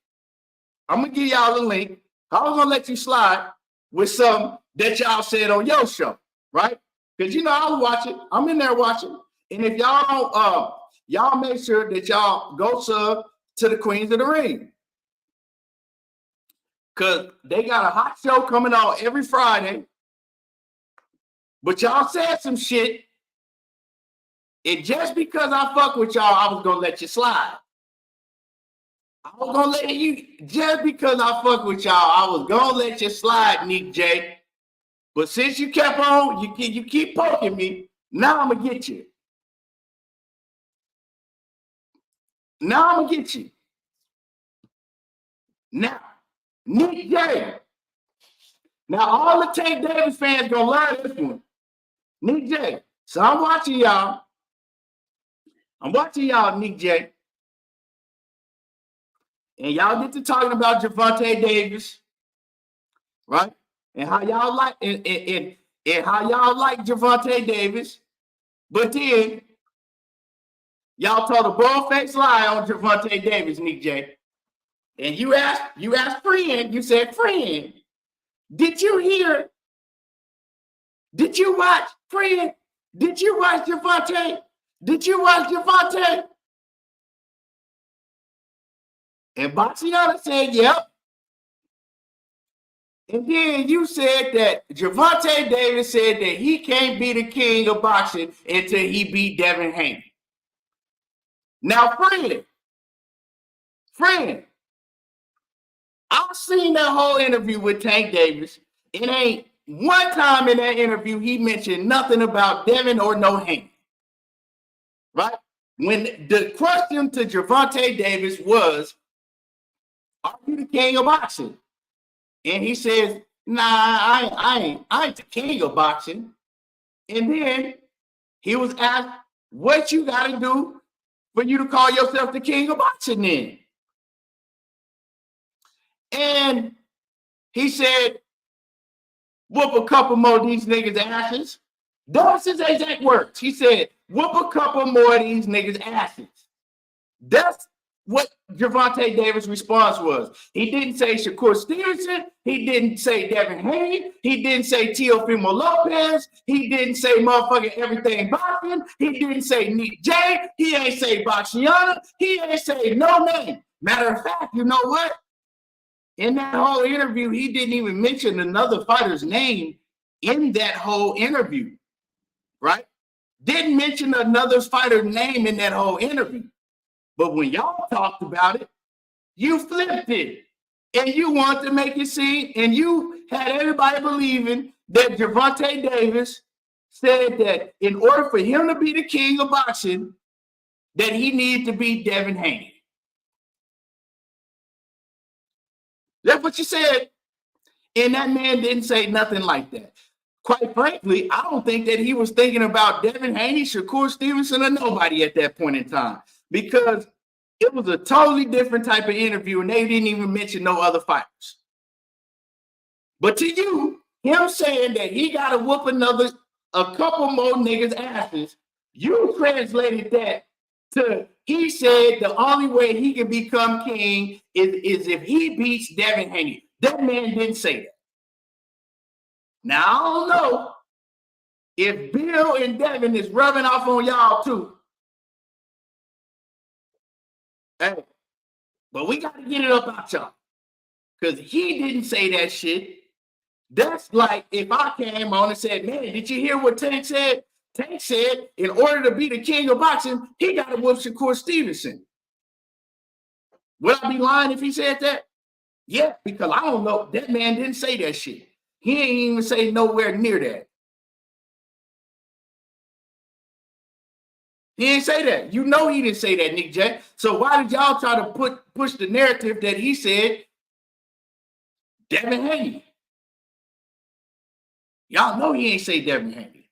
I'm gonna give y'all the link. I was gonna let you slide with some that y'all said on your show, right? Because you know I was watching. I'm in there watching. And if y'all don't, y'all make sure that y'all go sub to the Queens of the Ring. Because they got a hot show coming on every Friday. But y'all said some shit. And just because I fuck with y'all, I was going to let you slide. I was going to let you, just because I fuck with y'all, I was going to let you slide, Nick J. But since you kept on, you keep poking me, now I'm going to get you. Now I'm gonna get you. Now, Nick J. Now all the Tank Davis fans gonna love this one. Nick J. So I'm watching y'all. Nick J. And y'all get to talking about Gervonta Davis, right? And how y'all like and how y'all like Gervonta Davis, but then y'all told a bull-faced lie on Gervonta Davis, Nick J. And you asked friend, you said, friend, did you hear? Did you watch, friend? Did you watch Gervonta? Did you watch Gervonta? And Baciana said, yep. And then you said that Gervonta Davis said that he can't be the king of boxing until he beat Devin Haney. Now, friend, I seen that whole interview with Tank Davis. It ain't one time in that interview he mentioned nothing about Devin or no Haney. Right? When the question to Gervonta Davis was, are you the king of boxing? And he says, nah, I ain't the king of boxing. And then he was asked, what you got to do for you to call yourself the king of boxing then? And he said, whoop a couple more of these niggas' asses. Those his exact words. He said, whoop a couple more of these niggas' asses. That's what Gervonta Davis' response was. He didn't say Shakur Stevenson. He didn't say Devin Haney. He didn't say Teofimo Lopez. He didn't say motherfucking everything boxing. He didn't say Nick J. He ain't say Boxiana. He ain't say no name. Matter of fact, you know what? In that whole interview, he didn't even mention another fighter's name in that whole interview, right? Didn't mention another fighter's name in that whole interview. But when y'all talked about it, you flipped it. And you wanted to make it seem, and you had everybody believing that Gervonta Davis said that in order for him to be the king of boxing, that he needed to beat Devin Haney. That's what you said. And that man didn't say nothing like that. Quite frankly, I don't think that he was thinking about Devin Haney, Shakur Stevenson, or nobody at that point in time, because it was a totally different type of interview, and they didn't even mention no other fighters. But to you, him saying that he got to whoop a couple more niggas' asses, you translated that to, he said the only way he can become king is if he beats Devin Haney. That man didn't say that. Now, I don't know if Bill and Devin is rubbing off on y'all too. Hey, but we got to get it up out y'all, because he didn't say that shit. That's like if I came on and said, man, did you hear what Tank said? Tank said in order to be the king of boxing, he got to whoop Shakur Stevenson. Would I be lying if he said that? Yeah, because I don't know. That man didn't say that shit. He ain't even say nowhere near that. He didn't say that. You know he didn't say that, Nick J. So why did y'all try to push the narrative that he said Devin Haney? Y'all know he ain't say Devin Haney.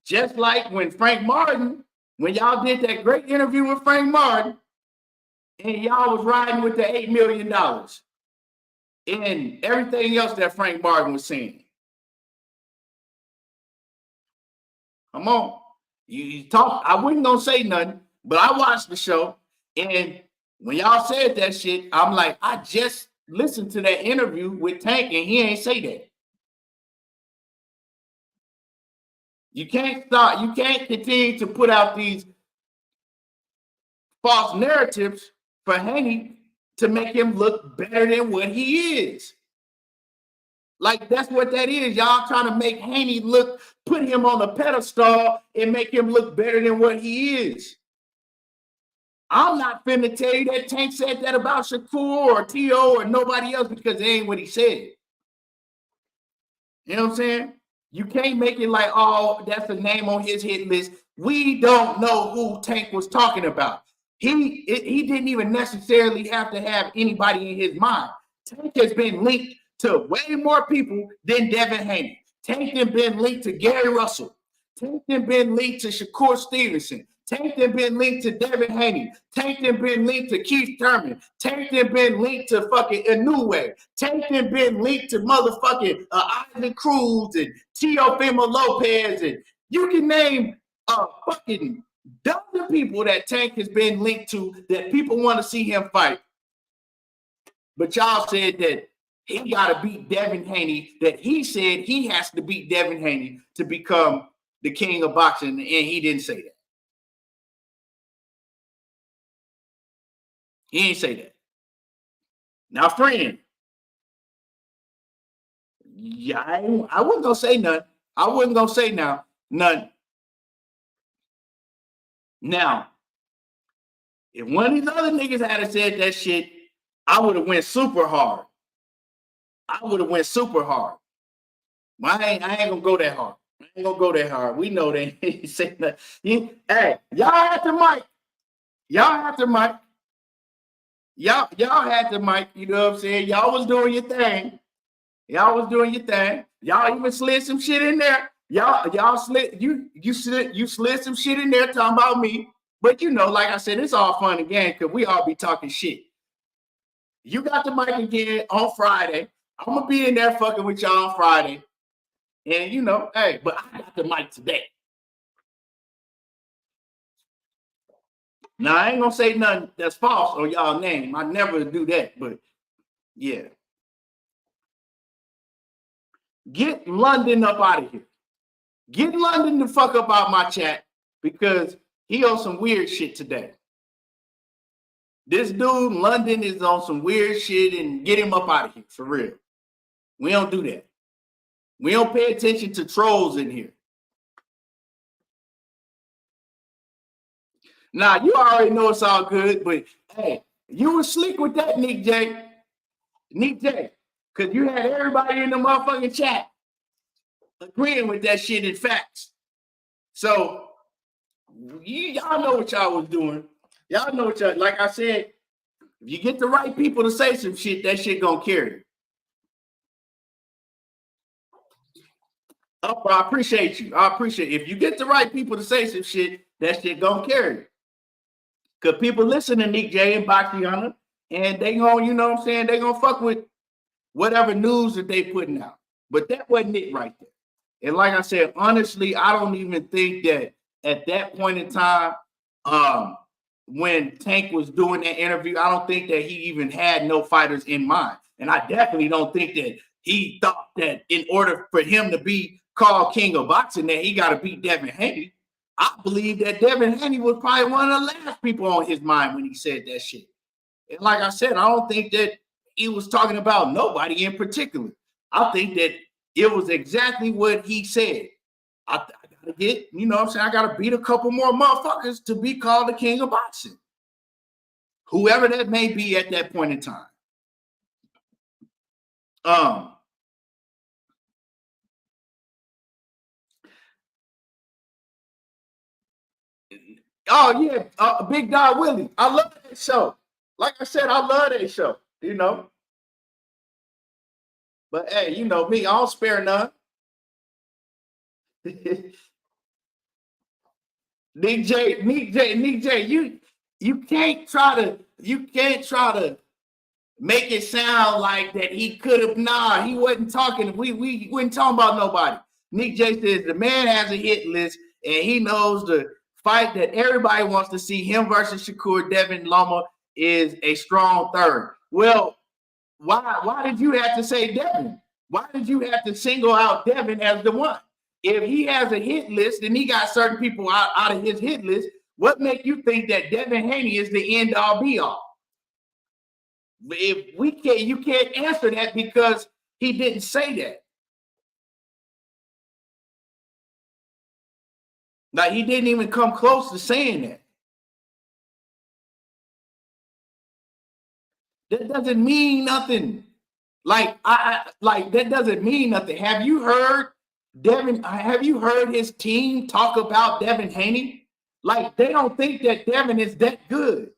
Just like when Frank Martin, when y'all did that great interview with Frank Martin, and y'all was riding with the $8 million and everything else that Frank Martin was saying. Come on. You talk. I wasn't going to say nothing, but I watched the show, and when y'all said that shit, I'm like, I just listened to that interview with Tank, and he ain't say that. You can't start. You can't continue to put out these false narratives for Haney to make him look better than what he is. Like, that's what that is. Y'all trying to make Haney look, put him on a pedestal and make him look better than what he is. I'm not finna tell you that Tank said that about Shakur or T.O. or nobody else, because it ain't what he said. You know what I'm saying? You can't make it like, oh, that's a name on his hit list. We don't know who Tank was talking about. He didn't even necessarily have to have anybody in his mind. Tank has been linked to way more people than Devin Haney. Tank has been linked to Gary Russell. Tank has been linked to Shakur Stevenson. Tank has been linked to Devin Haney. Tank has been linked to Keith Thurman. Tank has been linked to fucking Inoue. Tank has been linked to motherfucking Ivan Cruz and Teofimo Lopez, and you can name fucking dozen people that Tank has been linked to that people want to see him fight. But y'all said that he got to beat Devin Haney, that he said he has to beat Devin Haney to become the king of boxing, and he didn't say that. He ain't say that. Now, friend, yeah, I wasn't going to say nothing. I wasn't going to say nothing. Now, if one of these other niggas had said that shit, I would have went super hard. I would have went super hard. I ain't gonna go that hard. I ain't gonna go that hard. We know they ain't saying that. Hey, y'all had the mic. Y'all had the mic. Y'all had the mic. You know what I'm saying? Y'all was doing your thing. Y'all was doing your thing. Y'all even slid some shit in there. Y'all slid you slid some shit in there talking about me. But you know, like I said, it's all fun again because we all be talking shit. You got the mic again on Friday. I'm gonna be in there fucking with y'all on Friday. And you know, hey, but I got the mic today. Now I ain't gonna say nothing that's false on y'all name. I never do that, but yeah. Get London up out of here. Get London the fuck up out my chat because he on some weird shit today. This dude, London, is on some weird shit and get him up out of here for real. We don't do that. We don't pay attention to trolls in here. Now, you already know it's all good, but hey, you were slick with that, Nick J. Nick J. Because you had everybody in the motherfucking chat agreeing with that shit in facts. So, y'all know what y'all was doing. Y'all know what y'all, like I said, if you get the right people to say some shit, that shit gonna carry. Oh, I appreciate you. I appreciate it. If you get the right people to say some shit, that shit gonna carry. Because people listen to Nick J and Bachiana, and they gonna, you know what I'm saying, they gonna fuck with whatever news that they putting out. But that wasn't it right there. And like I said, honestly, I don't even think that at that point in time, when Tank was doing that interview, I don't think that he even had no fighters in mind. And I definitely don't think that he thought that in order for him to be called king of boxing, that he got to beat Devin Haney. I believe that Devin Haney was probably one of the last people on his mind when he said that shit. And like I said, I don't think that he was talking about nobody in particular. I think that it was exactly what he said. I gotta get, you know what I'm saying? I gotta beat a couple more motherfuckers to be called the king of boxing. Whoever that may be at that point in time. Oh yeah, Big Dog Willie. I love that show. Like I said, I love that show, you know. But hey, you know me, I don't spare none. Nick J, you can't try to make it sound like that he could have. Nah, he wasn't talking. We wasn't talking about nobody. Nick J says the man has a hit list and he knows the fight that everybody wants to see, him versus Shakur Devin Loma, is a strong third. Well, why did you have to say Devin? Why did you have to single out Devin as the one? If he has a hit list and he got certain people out of his hit list, what make you think that Devin Haney is the end all be all? If we can't, you can't answer that because he didn't say that. Like he didn't even come close to saying that. That doesn't mean nothing. Like like that doesn't mean nothing. Have you heard Devin? Have you heard his team talk about Devin Haney? Like they don't think that Devin is that good.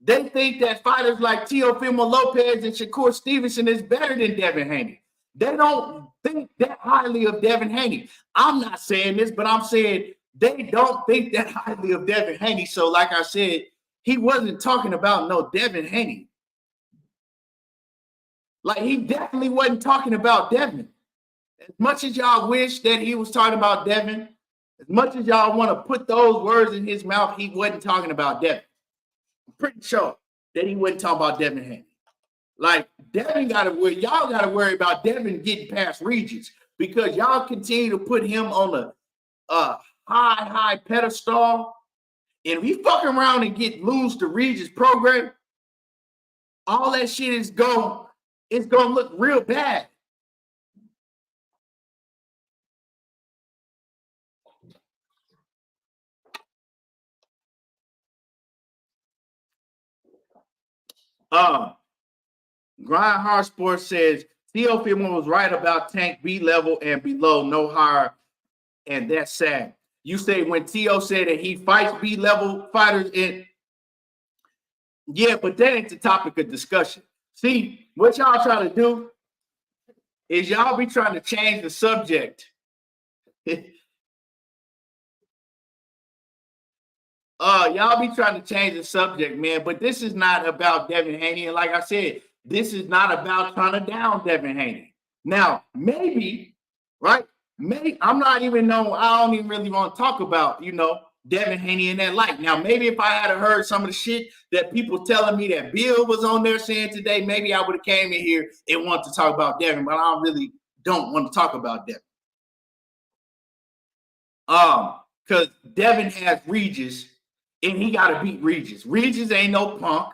They think that fighters like Teofimo Lopez and Shakur Stevenson is better than Devin Haney. They don't think that highly of Devin Haney. I'm not saying this, but I'm saying they don't think that highly of Devin Haney. So, like I said, he wasn't talking about no Devin Haney. Like he definitely wasn't talking about Devin. As much as y'all wish that he was talking about Devin, as much as y'all want to put those words in his mouth, he wasn't talking about Devin. I'm pretty sure that he wasn't talking about Devin Haney. Like Devin got to worry, y'all got to worry about Devin getting past Regis because y'all continue to put him on a high pedestal. And if he fucking around and lose to Regis program, all that shit is gonna look real bad. Grind Hard Sports says Teofimo was right about Tank B level and below, no higher, and that's sad. You say when Teo said that he fights B level fighters in, yeah, but that ain't the topic of discussion. See, what y'all try to do is y'all be trying to change the subject. Y'all be trying to change the subject, man. But this is not about Devin Haney. And like I said, this is not about trying to down Devin Haney. Now, maybe, right? Maybe I'm not even know. I don't even really want to talk about, Devin Haney in that light. Now, maybe if I had heard some of the shit that people telling me that Bill was on there saying today, maybe I would have came in here and wanted to talk about Devin, but I really don't want to talk about Devin. Because Devin has Regis, and he got to beat Regis. Regis ain't no punk.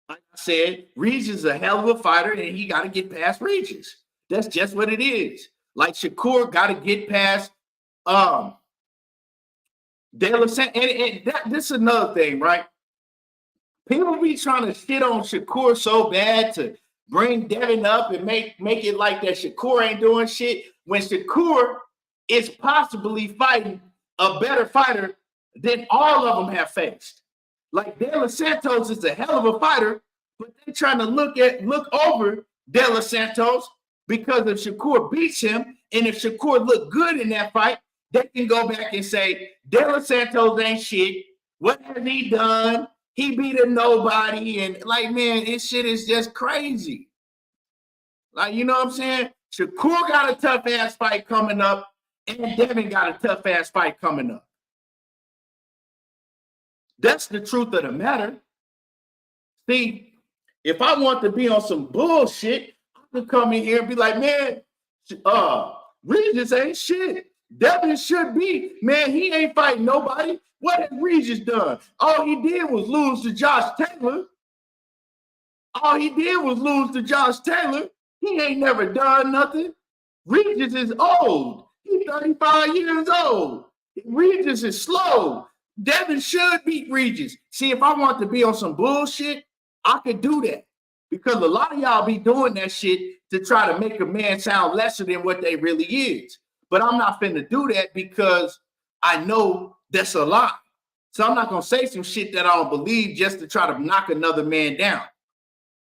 Like I said, Regis is a hell of a fighter, and he got to get past Regis. That's just what it is. Like Shakur got to get past De La Santa. And this is another thing, right? People be trying to shit on Shakur so bad to bring Devin up and make it like that Shakur ain't doing shit when Shakur is possibly fighting a better fighter than all of them have faced. Like De Los Santos is a hell of a fighter, but they're trying to look over De Los Santos because if Shakur beats him, and if Shakur looked good in that fight, they can go back and say De Los Santos ain't shit. What has he done? He beat a nobody, and like, man, this shit is just crazy. Like, you know what I'm saying? Shakur got a tough ass fight coming up, and Devin got a tough ass fight coming up. That's the truth of the matter. See, if I want to be on some bullshit, I could come in here and be like, man, Regis ain't shit. Devin should be. Man, he ain't fighting nobody. What has Regis done? All he did was lose to Josh Taylor. He ain't never done nothing. Regis is old. He's 35 years old. Regis is slow. Devin should beat Regis. See, if I want to be on some bullshit, I could do that. Because a lot of y'all be doing that shit to try to make a man sound lesser than what they really is. But I'm not finna do that because I know that's a lie. So I'm not gonna say some shit that I don't believe just to try to knock another man down.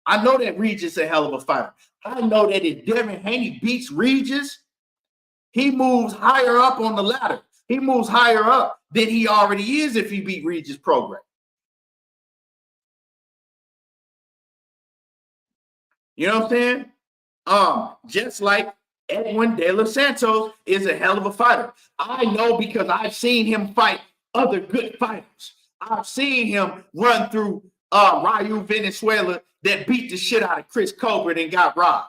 I know that Regis is a hell of a fighter. I know that if Devin Haney beats Regis, he moves higher up on the ladder. He moves higher up than he already is if he beat Regis Prograis. You know what I'm saying? Just like Edwin De Los Santos is a hell of a fighter. I know because I've seen him fight other good fighters. I've seen him run through Raul Venezuela that beat the shit out of Chris Colbert and got robbed.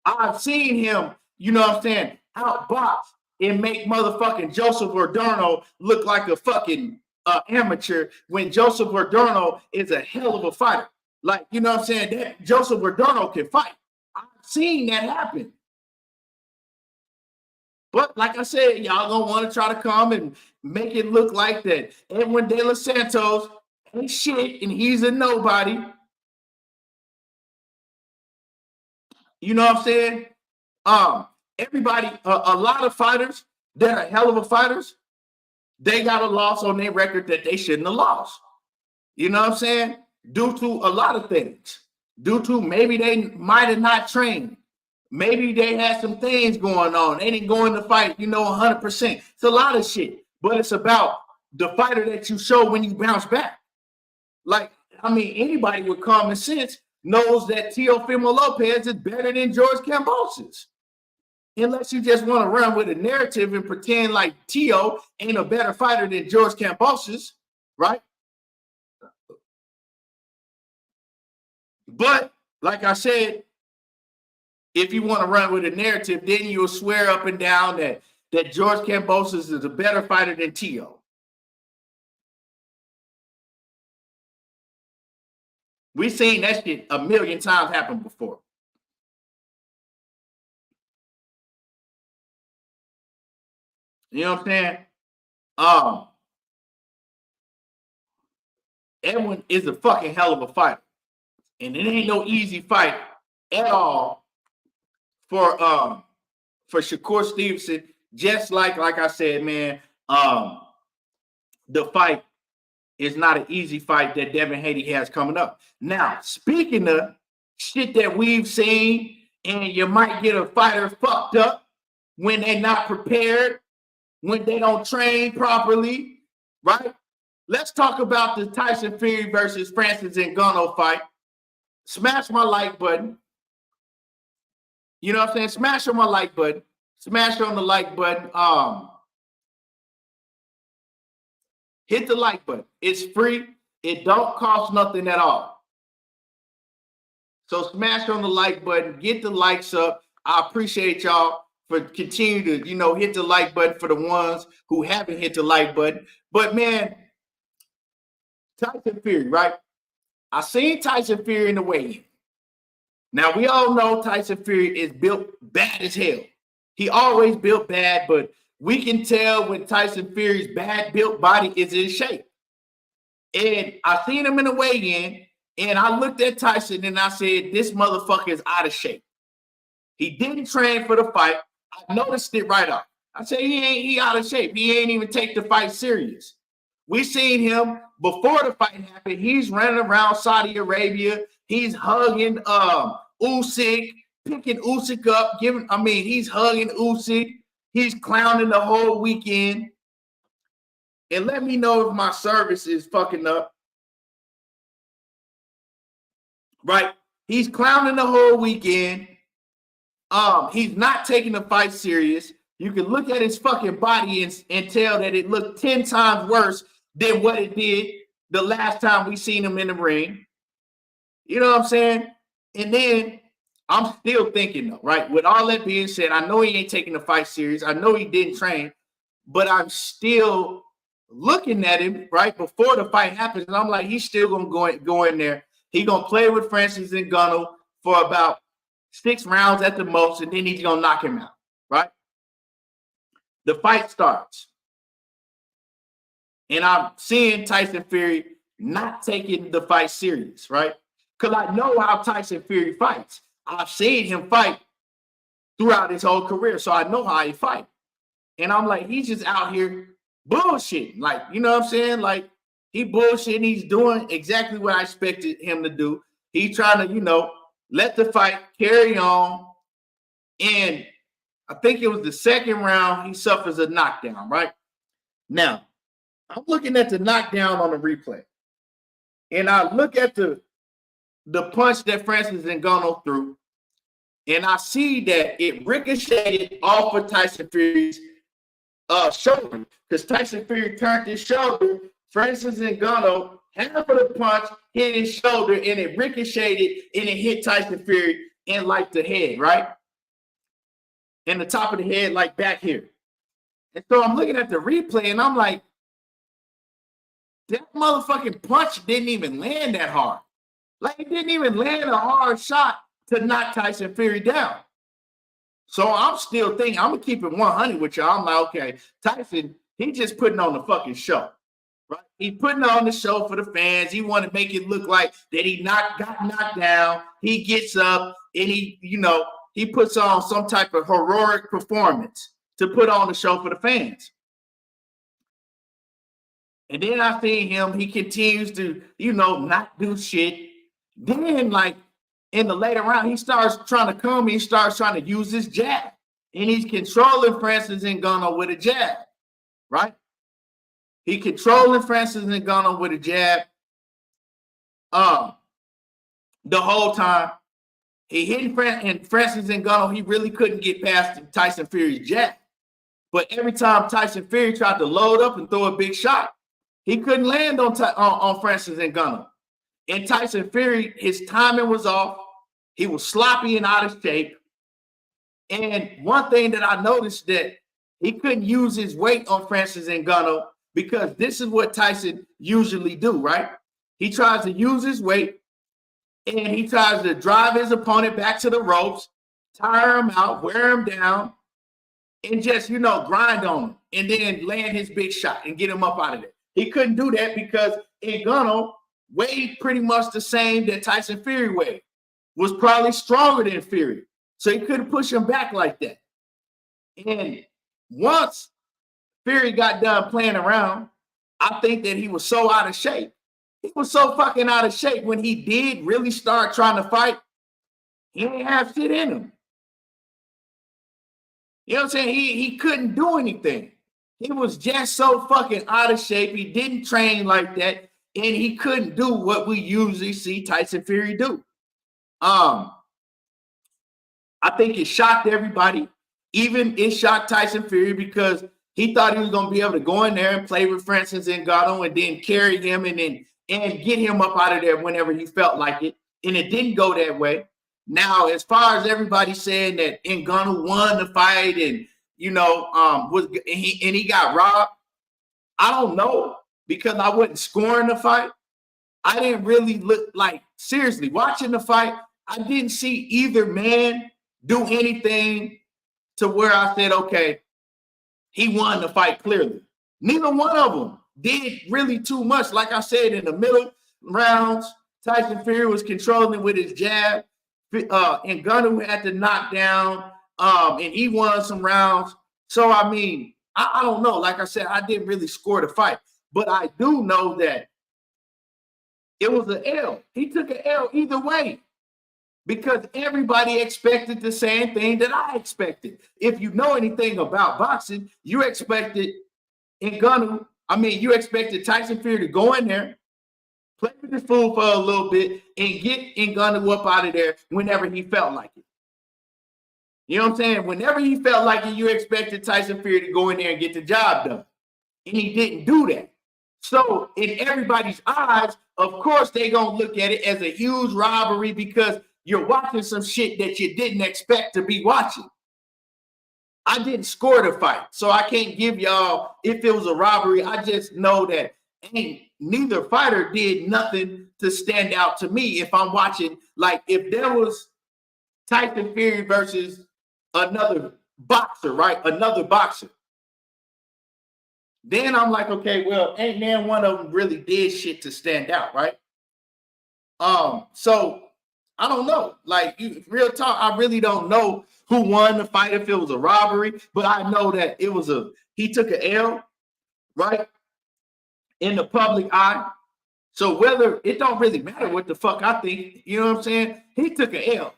I've seen him, you know what I'm saying, outbox and make motherfucking Joseph Verdurno look like a fucking amateur when Joseph Verdurno is a hell of a fighter. Like, you know what I'm saying, that Joseph Verdurno can fight. I've seen that happen. But like I said, y'all gonna want to try to come and make it look like that Edwin De Los Santos ain't shit and he's a nobody. You know what I'm saying? Everybody, a lot of fighters that are hell of a fighters, they got a loss on their record that they shouldn't have lost. You know what I'm saying? Due to a lot of things. Due to maybe they might have not trained. Maybe they had some things going on. They didn't go in the fight, 100%. It's a lot of shit. But it's about the fighter that you show when you bounce back. Like, I mean, anybody with common sense knows that Teofimo Lopez is better than George Kambosos. Unless you just want to run with a narrative and pretend like Teo ain't a better fighter than George Kambosos, right? But, like I said, if you want to run with a narrative, then you'll swear up and down that George Kambosos is a better fighter than Teo. We've seen that shit a million times happen before. You know what I'm saying? Edwin is a fucking hell of a fighter. And it ain't no easy fight at all for Shakur Stevenson. Just like I said, man, the fight is not an easy fight that Devin Haney has coming up. Now, speaking of shit that we've seen, and you might get a fighter fucked up when they're not prepared, when they don't train properly, right? Let's talk about the Tyson Fury versus Francis Ngannou fight. Smash my like button. You know what I'm saying? Smash on my like button. Smash on the like button. Hit the like button. It's free. It don't cost nothing at all. So smash on the like button. Get the likes up. I appreciate y'all for continue to, hit the like button for the ones who haven't hit the like button. But man, Tyson Fury, right? I seen Tyson Fury in the weigh-in. Now, we all know Tyson Fury is built bad as hell. He always built bad, but we can tell when Tyson Fury's bad built body is in shape. And I seen him in the weigh-in, and I looked at Tyson and I said, this motherfucker is out of shape. He didn't train for the fight. I noticed it right off. I said, he out of shape. He ain't even take the fight serious. We seen him before the fight happened. He's running around Saudi Arabia. He's hugging Usyk, picking Usyk up, he's hugging Usyk. He's clowning the whole weekend. And let me know if my service is fucking up. Right? He's clowning the whole weekend. He's not taking the fight serious. You can look at his fucking body and tell that it looked 10 times worse than what it did the last time we seen him in the ring. You know what I'm saying? And then I'm still thinking, though, right? With all that being said, I know he ain't taking the fight serious. I know he didn't train, but I'm still looking at him, right, before the fight happens. And I'm like, he's still going to go in there. He's going to play with Francis Ngannou for about 6 rounds at the most, and then he's going to knock him out, right? The fight starts. And I'm seeing Tyson Fury not taking the fight serious, right? Because I know how Tyson Fury fights. I've seen him fight throughout his whole career, so I know how he fights. And I'm like, he's just out here bullshitting. Like, you know what I'm saying? Like, he bullshitting. He's doing exactly what I expected him to do. He's trying to, let the fight carry on. And I think it was the second round, he suffers a knockdown, right? Now, I'm looking at the knockdown on the replay. And I look at the punch that Francis Ngannou threw, and I see that it ricocheted off of Tyson Fury's shoulder, because Tyson Fury turned his shoulder. Francis Ngannou, half of the punch hit his shoulder, and it ricocheted, and it hit Tyson Fury in like the head, right? In the top of the head, like back here. And so I'm looking at the replay, and I'm like, that motherfucking punch didn't even land that hard. Like, it didn't even land a hard shot to knock Tyson Fury down. So I'm still thinking, I'm going to keep it 100 with y'all. I'm like, okay, Tyson, he just putting on the fucking show. Right? He's putting on the show for the fans. He want to make it look like that he got knocked down. He gets up and he puts on some type of heroic performance to put on the show for the fans. And then I see him, he continues to, not do shit. Then, like, in the later round, he starts trying to come, he starts trying to use his jab. And he's controlling Francis Ngannou with a jab, right? He controlling Francis Ngannou with a jab the whole time. He hitting Francis Ngannou, he really couldn't get past Tyson Fury's jab. But every time Tyson Fury tried to load up and throw a big shot, he couldn't land on Francis Ngannou. And Tyson Fury, his timing was off. He was sloppy and out of shape. And one thing that I noticed, that he couldn't use his weight on Francis Ngannou, because this is what Tyson usually do, right? He tries to use his weight, and he tries to drive his opponent back to the ropes, tire him out, wear him down, and just, grind on him, and then land his big shot and get him up out of there. He couldn't do that because Ngannou weighed pretty much the same that Tyson Fury weighed, was probably stronger than Fury. So he couldn't push him back like that. And once Fury got done playing around, I think that he was so out of shape. He was so fucking out of shape when he did really start trying to fight. He didn't have shit in him. You know what I'm saying? He couldn't do anything. He was just so fucking out of shape. He didn't train like that, and he couldn't do what we usually see Tyson Fury do. I think it shocked everybody. Even it shocked Tyson Fury because he thought he was going to be able to go in there and play with Francis Ngannou and then carry him and get him up out of there whenever he felt like it. And it didn't go that way. Now, as far as everybody saying that Ngannou won the fight and he got robbed, I don't know because I wasn't scoring the fight. I didn't really look like, seriously, watching the fight, I didn't see either man do anything to where I said, okay, he won the fight clearly. Neither one of them did really too much. Like I said, in the middle rounds, Tyson Fury was controlling with his jab. Ngannou had to knock down, and he won some rounds. So, I mean, I don't know. Like I said, I didn't really score the fight. But I do know that it was an L. He took an L either way because everybody expected the same thing that I expected. If you know anything about boxing, you expected you expected Tyson Fury to go in there, play with this fool for a little bit, and get Ngannou up out of there whenever he felt like it. You know what I'm saying? Whenever he felt like it, you expected Tyson Fury to go in there and get the job done. And he didn't do that. So in everybody's eyes, of course, they're going to look at it as a huge robbery because you're watching some shit that you didn't expect to be watching. I didn't score the fight, so I can't give y'all if it was a robbery. I just know that neither fighter did nothing to stand out to me if I'm watching. Like if there was Tyson Fury versus another boxer, right? Another boxer. Then I'm like, okay, well, ain't man one of them really did shit to stand out, right? So I don't know. Like, real talk, I really don't know who won the fight if it was a robbery, but I know that he took an L, right? In the public eye. So whether it don't really matter what the fuck I think, you know what I'm saying? He took an L.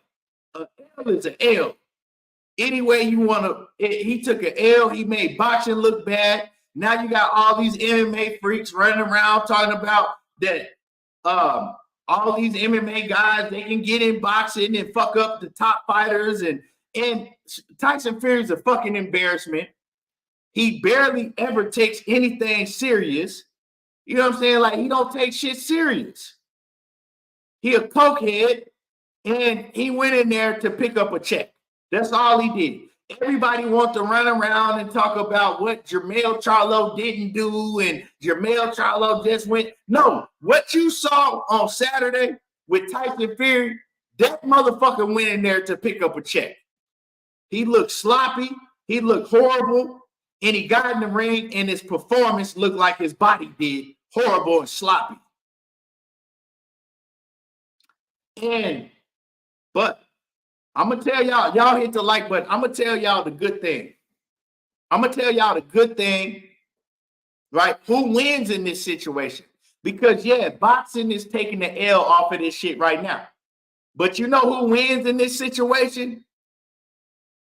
An L is an L. Any way you want to, he took an L. He made boxing look bad. Now you got all these MMA freaks running around talking about that all these MMA guys, they can get in boxing and fuck up the top fighters. And Tyson Fury is a fucking embarrassment. He barely ever takes anything serious. You know what I'm saying? Like, he don't take shit serious. He a cokehead, and he went in there to pick up a check. That's all he did. Everybody wants to run around and talk about what Jermell Charlo didn't do, and Jermell Charlo just went. No, what you saw on Saturday with Tyson Fury, that motherfucker went in there to pick up a check. He looked sloppy. He looked horrible. And he got in the ring, and his performance looked like his body did. Horrible and sloppy. But I'm going to tell y'all hit the like button. I'm going to tell y'all the good thing. Right? Who wins in this situation? Because, yeah, boxing is taking the L off of this shit right now. But you know who wins in this situation?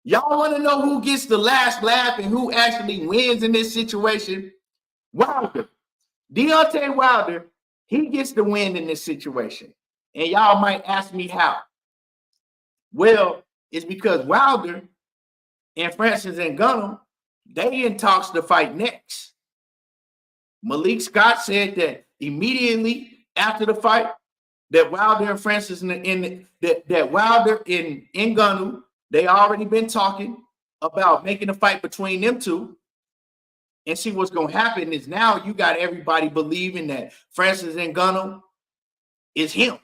Y'all want to know who gets the last laugh and who actually wins in this situation? Wilder. Deontay Wilder, he gets the win in this situation. And y'all might ask me how. Well, it's because Wilder and Francis Ngannou, they in talks to fight next. Malik Scott said that immediately after the fight, that Wilder and Francis that Wilder and Ngannou, they already been talking about making a fight between them two. And see, what's going to happen is now you got everybody believing that Francis Ngannou is him.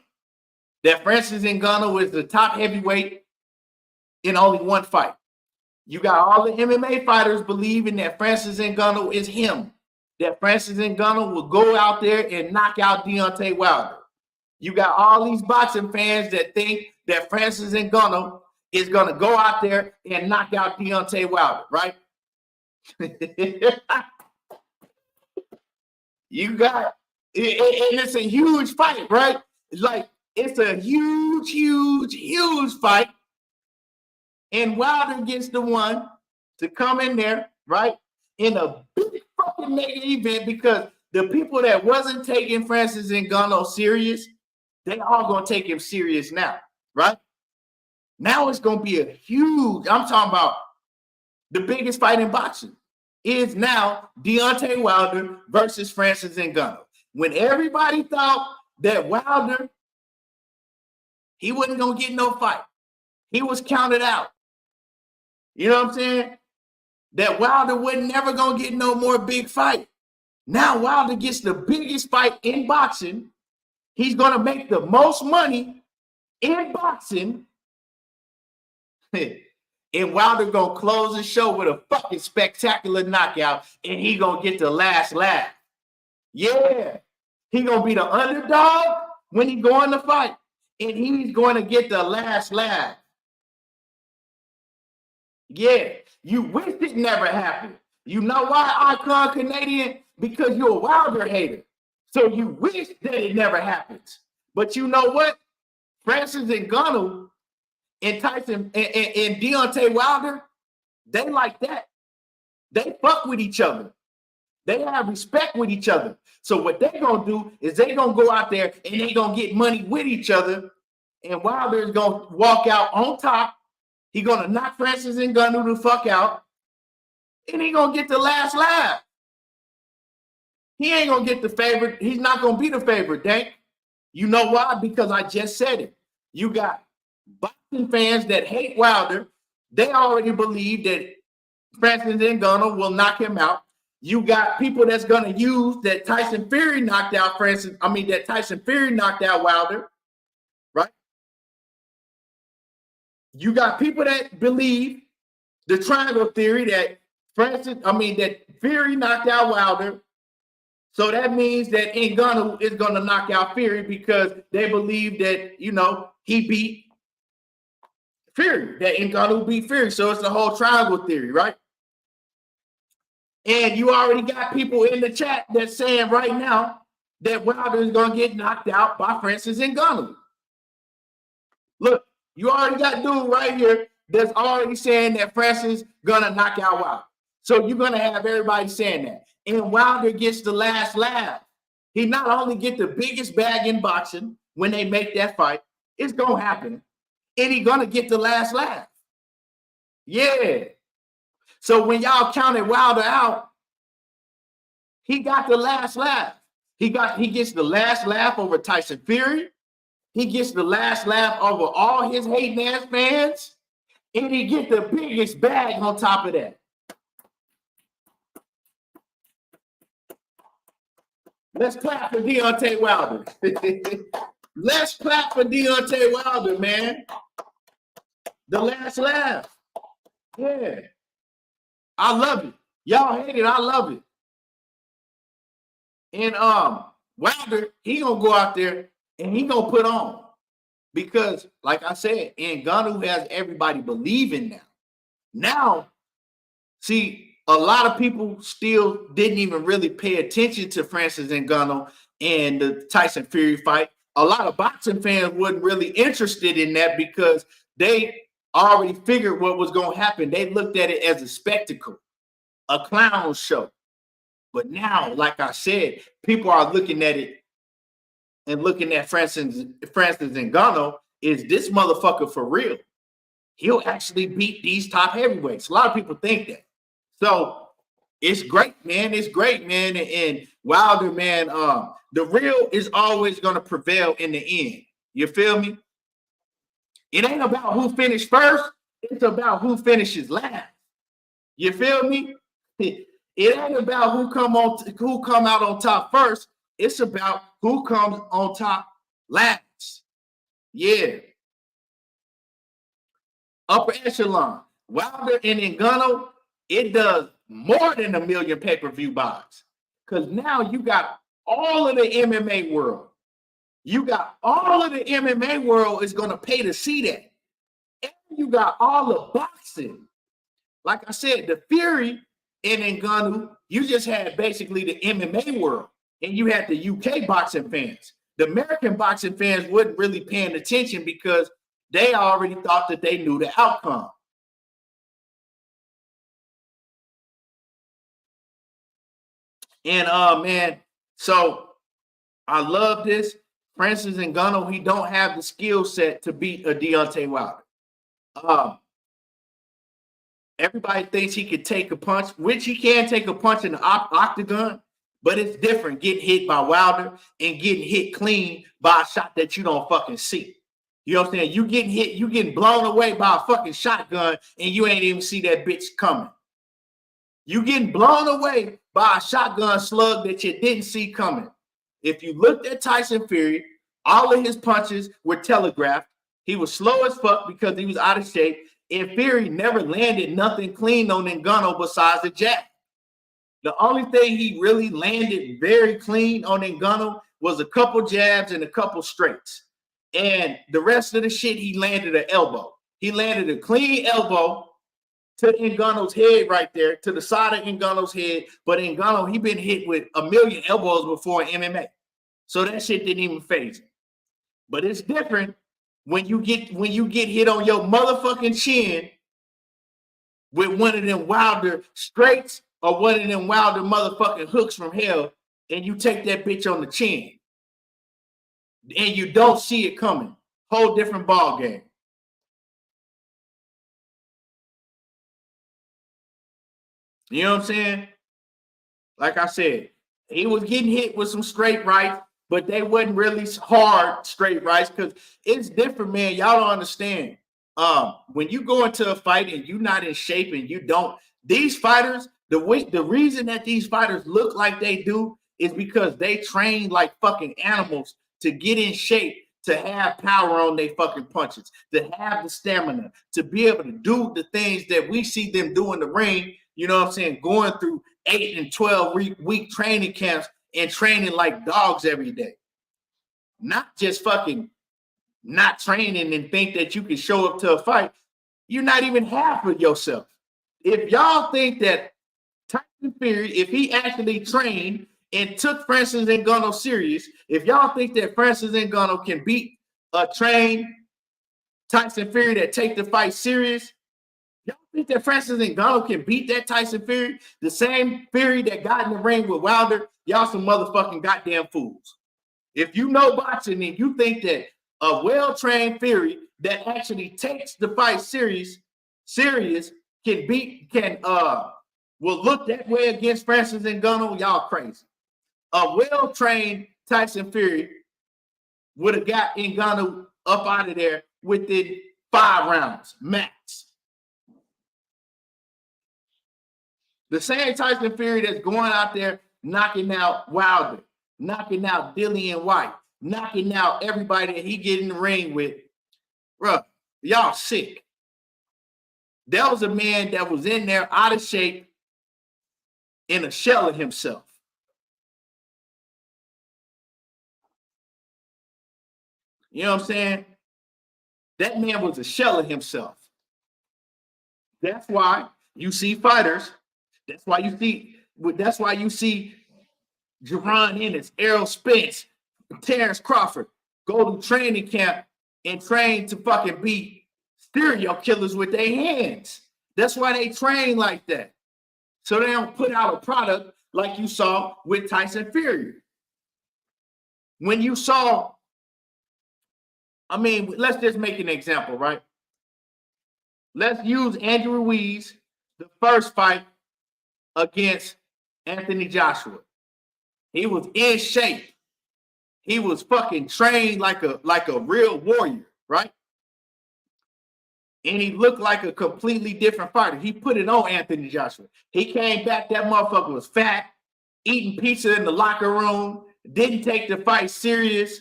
That Francis Ngannou is the top heavyweight in only one fight. You got all the MMA fighters believing that Francis Ngannou is him. that Francis Ngannou will go out there and knock out Deontay Wilder. You got all these boxing fans that think that Francis Ngannou is going to go out there and knock out Deontay Wilder, right? You got, and it's a huge fight, right? Like, it's a huge fight. And Wilder gets the one to come in there, right? In a big fucking mega event, because the people that wasn't taking Francis Ngannou serious, they all gonna take him serious now, right? Now it's gonna be a huge, I'm talking about the biggest fight in boxing is now Deontay Wilder versus Francis Ngannou. When everybody thought that Wilder, he wasn't gonna get no fight, he was counted out. You know what I'm saying? That Wilder wasn't never gonna get no more big fight. Now Wilder gets the biggest fight in boxing. He's gonna make the most money in boxing. And Wilder gonna close the show with a fucking spectacular knockout, and he gonna get the last laugh. Yeah, he gonna be the underdog when he go in the fight, and he's going to get the last laugh. Yeah, you wish it never happened. You know why, Icon Canadian? Because you're a Wilder hater. So you wish that it never happens. But you know what? Francis Ngannou and Tyson and Deontay Wilder, they like that. They fuck with each other. They have respect with each other. So what they're going to do is they're going to go out there and they're going to get money with each other. And Wilder is going to walk out on top. He's going to knock Francis Ngannou the fuck out. And he's going to get the last laugh. He ain't going to get the favorite. He's not going to be the favorite, Dank. You know why? Because I just said it. You got boxing fans that hate Wilder. They already believe that Francis Ngannou will knock him out. You got people that's going to use that Tyson Fury knocked out that Tyson Fury knocked out Wilder, right? You got people that believe the triangle theory that that Fury knocked out Wilder. So that means that Ngannou is going to knock out Fury because they believe that, he beat Fury, that Ngannou beat Fury. So it's the whole triangle theory, right? And you already got people in the chat that's saying right now that Wilder is going to get knocked out by Francis Ngannou. Look, you already got dude right here that's already saying that Francis going to knock out Wilder. So you're going to have everybody saying that. And Wilder gets the last laugh. He not only get the biggest bag in boxing when they make that fight, it's going to happen. And he's going to get the last laugh. Yeah. So when y'all counted Wilder out, he got the last laugh. He gets the last laugh over Tyson Fury. He gets the last laugh over all his hating ass fans. And he gets the biggest bag on top of that. Let's clap for Deontay Wilder. Let's clap for Deontay Wilder, man. The last laugh. Yeah. I love it. Y'all hate it. I love it. And Wilder, he gonna go out there and he gonna put on. Because, like I said, Ngannou has everybody believing now. Now, see, a lot of people still didn't even really pay attention to Francis Ngannou and the Tyson Fury fight. A lot of boxing fans wasn't really interested in that because they already figured what was going to happen. They looked at it as a spectacle, a clown show. But now, like I said, people are looking at it and looking at Francis Ngannou is this motherfucker for real. He'll actually beat these top heavyweights. A lot of people think that. So it's great, man. It's great, man. And Wilder, man, the real is always going to prevail in the end. You feel me? It ain't about who finished first. It's about who finishes last. You feel me? It ain't about who come out on top first. It's about who comes on top last. Yeah. Upper echelon. Wilder and Ngannou, it does more than 1 million pay-per-view buys. Because now you got all of the MMA world. You got all of the MMA world is going to pay to see that. And you got all the boxing. Like I said, the Fury and Ngannou, you just had basically the MMA world. And you had the UK boxing fans. The American boxing fans wasn't really paying attention because they already thought that they knew the outcome. And man, so I love this. Francis Ngannou, he don't have the skill set to beat a Deontay Wilder. Everybody thinks he could take a punch, which he can take a punch in the octagon, but it's different getting hit by Wilder and getting hit clean by a shot that you don't fucking see. You know what I'm saying? You getting hit, you getting blown away by a fucking shotgun and you ain't even see that bitch coming. You getting blown away by a shotgun slug that you didn't see coming. If you looked at Tyson Fury, all of his punches were telegraphed. He was slow as fuck because he was out of shape. And Fury never landed nothing clean on Ngannou besides the jab. The only thing he really landed very clean on Ngannou was a couple jabs and a couple straights. And the rest of the shit, he landed an elbow. He landed a clean elbow to Ngannou's head right there, to the side of Ngannou's head. But Ngannou, he been hit with a million elbows before in MMA. So that shit didn't even phase him. But it's different when you get hit on your motherfucking chin with one of them Wilder straights or one of them Wilder motherfucking hooks from hell, and you take that bitch on the chin. And you don't see it coming. Whole different ball game. You know what I'm saying? Like I said, he was getting hit with some straight rights, but they wasn't really hard straight rights because it's different, man. Y'all don't understand. When you go into a fight and you're not in shape and you don't, these fighters, the reason that these fighters look like they do is because they train like fucking animals to get in shape, to have power on their fucking punches, to have the stamina, to be able to do the things that we see them do in the ring. You know what I'm saying? Going through 8 and 12 week training camps and training like dogs every day. Not just fucking not training and think that you can show up to a fight. You're not even half of yourself. If y'all think that Tyson Fury, if he actually trained and took Francis Ngannou serious, if y'all think that Francis Ngannou can beat a trained Tyson Fury that take the fight serious, y'all think that Francis Ngannou can beat that Tyson Fury? The same Fury that got in the ring with Wilder, y'all some motherfucking goddamn fools. If you know boxing and you think that a well-trained Fury that actually takes the fight serious will look that way against Francis Ngannou, y'all crazy. A well-trained Tyson Fury would have got Ngannou up out of there within 5 rounds max. The same Tyson Fury that's going out there knocking out Wilder, knocking out Dillian White, knocking out everybody that he get in the ring with. Bruh, y'all sick. That was a man that was in there out of shape, in a shell of himself. You know what I'm saying? That man was a shell of himself. That's why you see fighters. That's why you see Jaron Ennis, Errol Spence, Terrence Crawford go to training camp and train to fucking be serial killers with their hands. That's why they train like that. So they don't put out a product like you saw with Tyson Fury. When you saw, I mean, let's just make an example, right? Let's use Andrew Ruiz, the first fight against Anthony Joshua. He was in shape. He was fucking trained like a real warrior, right? And he looked like a completely different fighter. He put it on Anthony Joshua. He came back, that motherfucker was fat, eating pizza in the locker room, didn't take the fight serious,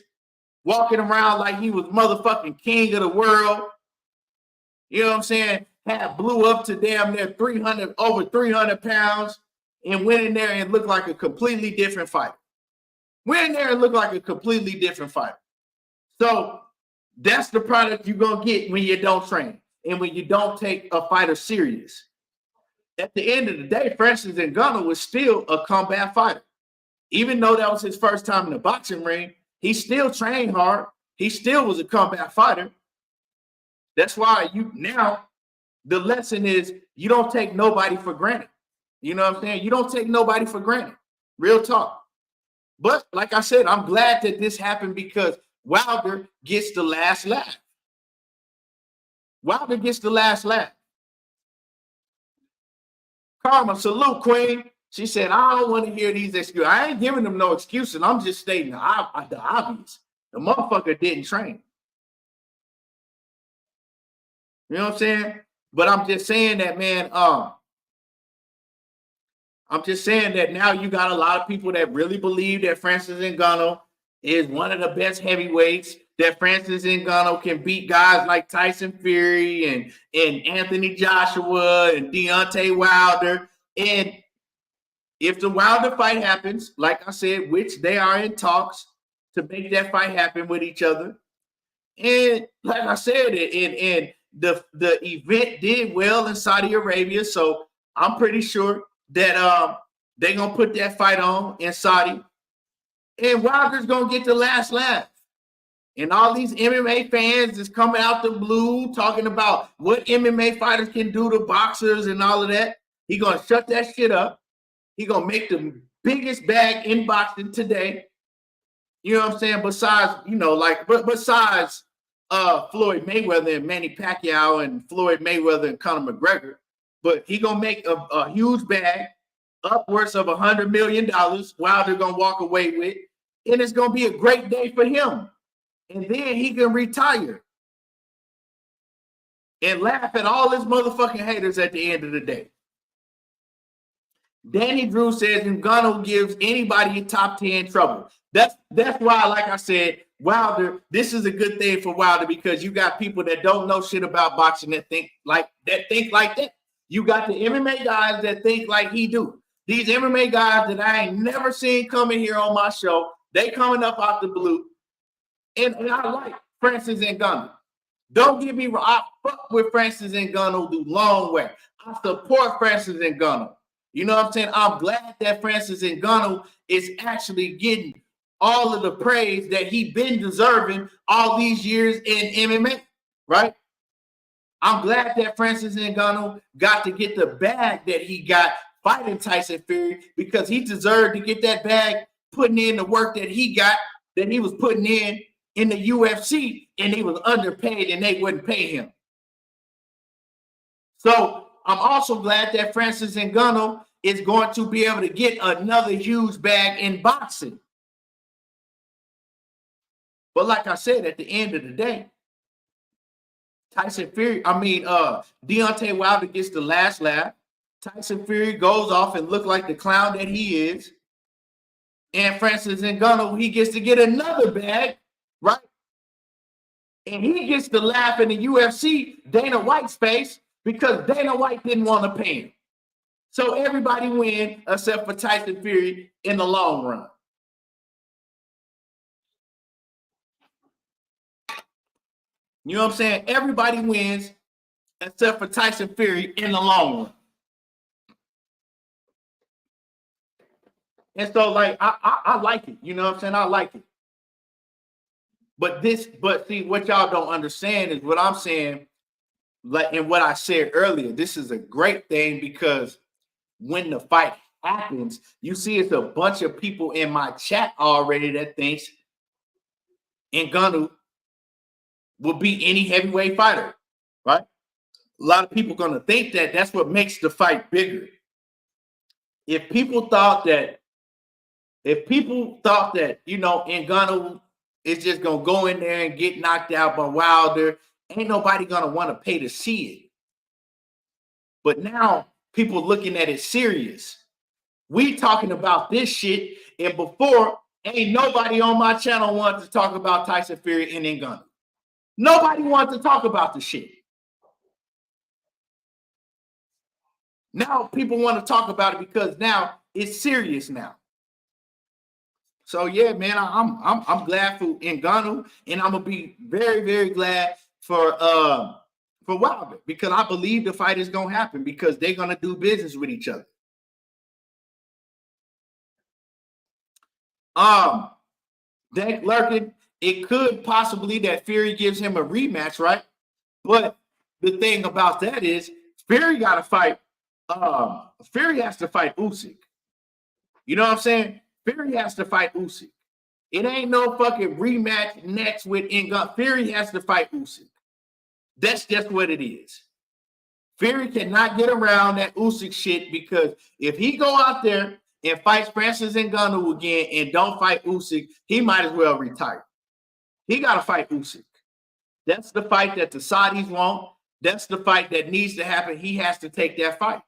walking around like he was motherfucking king of the world. You know what I'm saying? Had blew up to damn near over 300 pounds and went in there and looked like a completely different fighter. Went in there and looked like a completely different fighter. So that's the product you're going to get when you don't train and when you don't take a fighter serious. At the end of the day, Francis Ngannou was still a combat fighter. Even though that was his first time in the boxing ring, he still trained hard. He still was a combat fighter. That's why now the lesson is you don't take nobody for granted. You know what I'm saying? You don't take nobody for granted. Real talk. But like I said, I'm glad that this happened because Wilder gets the last laugh. Wilder gets the last laugh. Karma, salute, Queen. She said, I don't want to hear these excuses. I ain't giving them no excuses. I'm just stating the obvious. The motherfucker didn't train. You know what I'm saying? But I'm just saying that, man, I'm just saying that now you got a lot of people that really believe that Francis Ngannou is one of the best heavyweights, that Francis Ngannou can beat guys like Tyson Fury and Anthony Joshua and Deontay Wilder. And if the Wilder fight happens, like I said, which they are in talks to make that fight happen with each other. And like I said, and the event did well in Saudi Arabia. So I'm pretty sure that they're going to put that fight on in Saudi. And Wilder's going to get the last laugh. And all these MMA fans is coming out the blue talking about what MMA fighters can do to boxers and all of that. He's going to shut that shit up. He's going to make the biggest bag in boxing today. You know what I'm saying? Besides, besides Floyd Mayweather and Manny Pacquiao and Floyd Mayweather and Conor McGregor. But he going to make a huge bag, upwards of $100 million. Wilder going to walk away with. And it's going to be a great day for him. And then he can retire and laugh at all his motherfucking haters at the end of the day. Danny Drew says Ngannou gives anybody in top 10 trouble. That's why, like I said, Wilder, this is a good thing for Wilder because you got people that don't know shit about boxing that think like that. You got the MMA guys that think like he do. These MMA guys that I ain't never seen coming here on my show, they coming up out the blue. And I like Francis Ngannou. Don't get me wrong. I fuck with Francis Ngannou the long way. I support Francis Ngannou. You know what I'm saying? I'm glad that Francis Ngannou is actually getting all of the praise that he been deserving all these years in MMA, right? I'm glad that Francis Ngannou got to get the bag that he got fighting Tyson Fury because he deserved to get that bag, putting in the work that he got, that he was putting in the UFC, and he was underpaid and they wouldn't pay him. So I'm also glad that Francis Ngannou is going to be able to get another huge bag in boxing. But like I said, at the end of the day, Deontay Wilder gets the last laugh. Tyson Fury goes off and look like the clown that he is. And Francis Ngannou, he gets to get another bag, right? And he gets to laugh in the UFC, Dana White's face, because Dana White didn't want to pay him. So everybody win except for Tyson Fury in the long run. You know what I'm saying? Everybody wins except for Tyson Fury in the long run. And so, like, I like it. You know what I'm saying? I like it. But see, what y'all don't understand is what I'm saying, like, and what I said earlier. This is a great thing because when the fight happens, you see it's a bunch of people in my chat already that thinks Ngannou will beat any heavyweight fighter, right? A lot of people going to think that that's what makes the fight bigger. If people thought that, Ngannou is just going to go in there and get knocked out by Wilder, ain't nobody going to want to pay to see it. But now people looking at it serious. We talking about this shit, and before, ain't nobody on my channel wanted to talk about Tyson Fury and Ngannou. Nobody wanted to talk about the shit. Now people want to talk about it because now it's serious now. So yeah, man, I'm glad for Ngannou, and I'm gonna be very, very glad for Wilder, because I believe the fight is gonna happen because they're gonna do business with each other. Dank Lurkin, it could possibly that Fury gives him a rematch, right? But the thing about that is Fury got to fight. Fury has to fight Usyk. You know what I'm saying? Fury has to fight Usyk. It ain't no fucking rematch next with Ngannou. Fury has to fight Usyk. That's just what it is. Fury cannot get around that Usyk shit, because if he go out there and fights Francis Ngannou again and don't fight Usyk, he might as well retire. He got to fight Usyk. That's the fight that the Saudis want. That's the fight that needs to happen. He has to take that fight.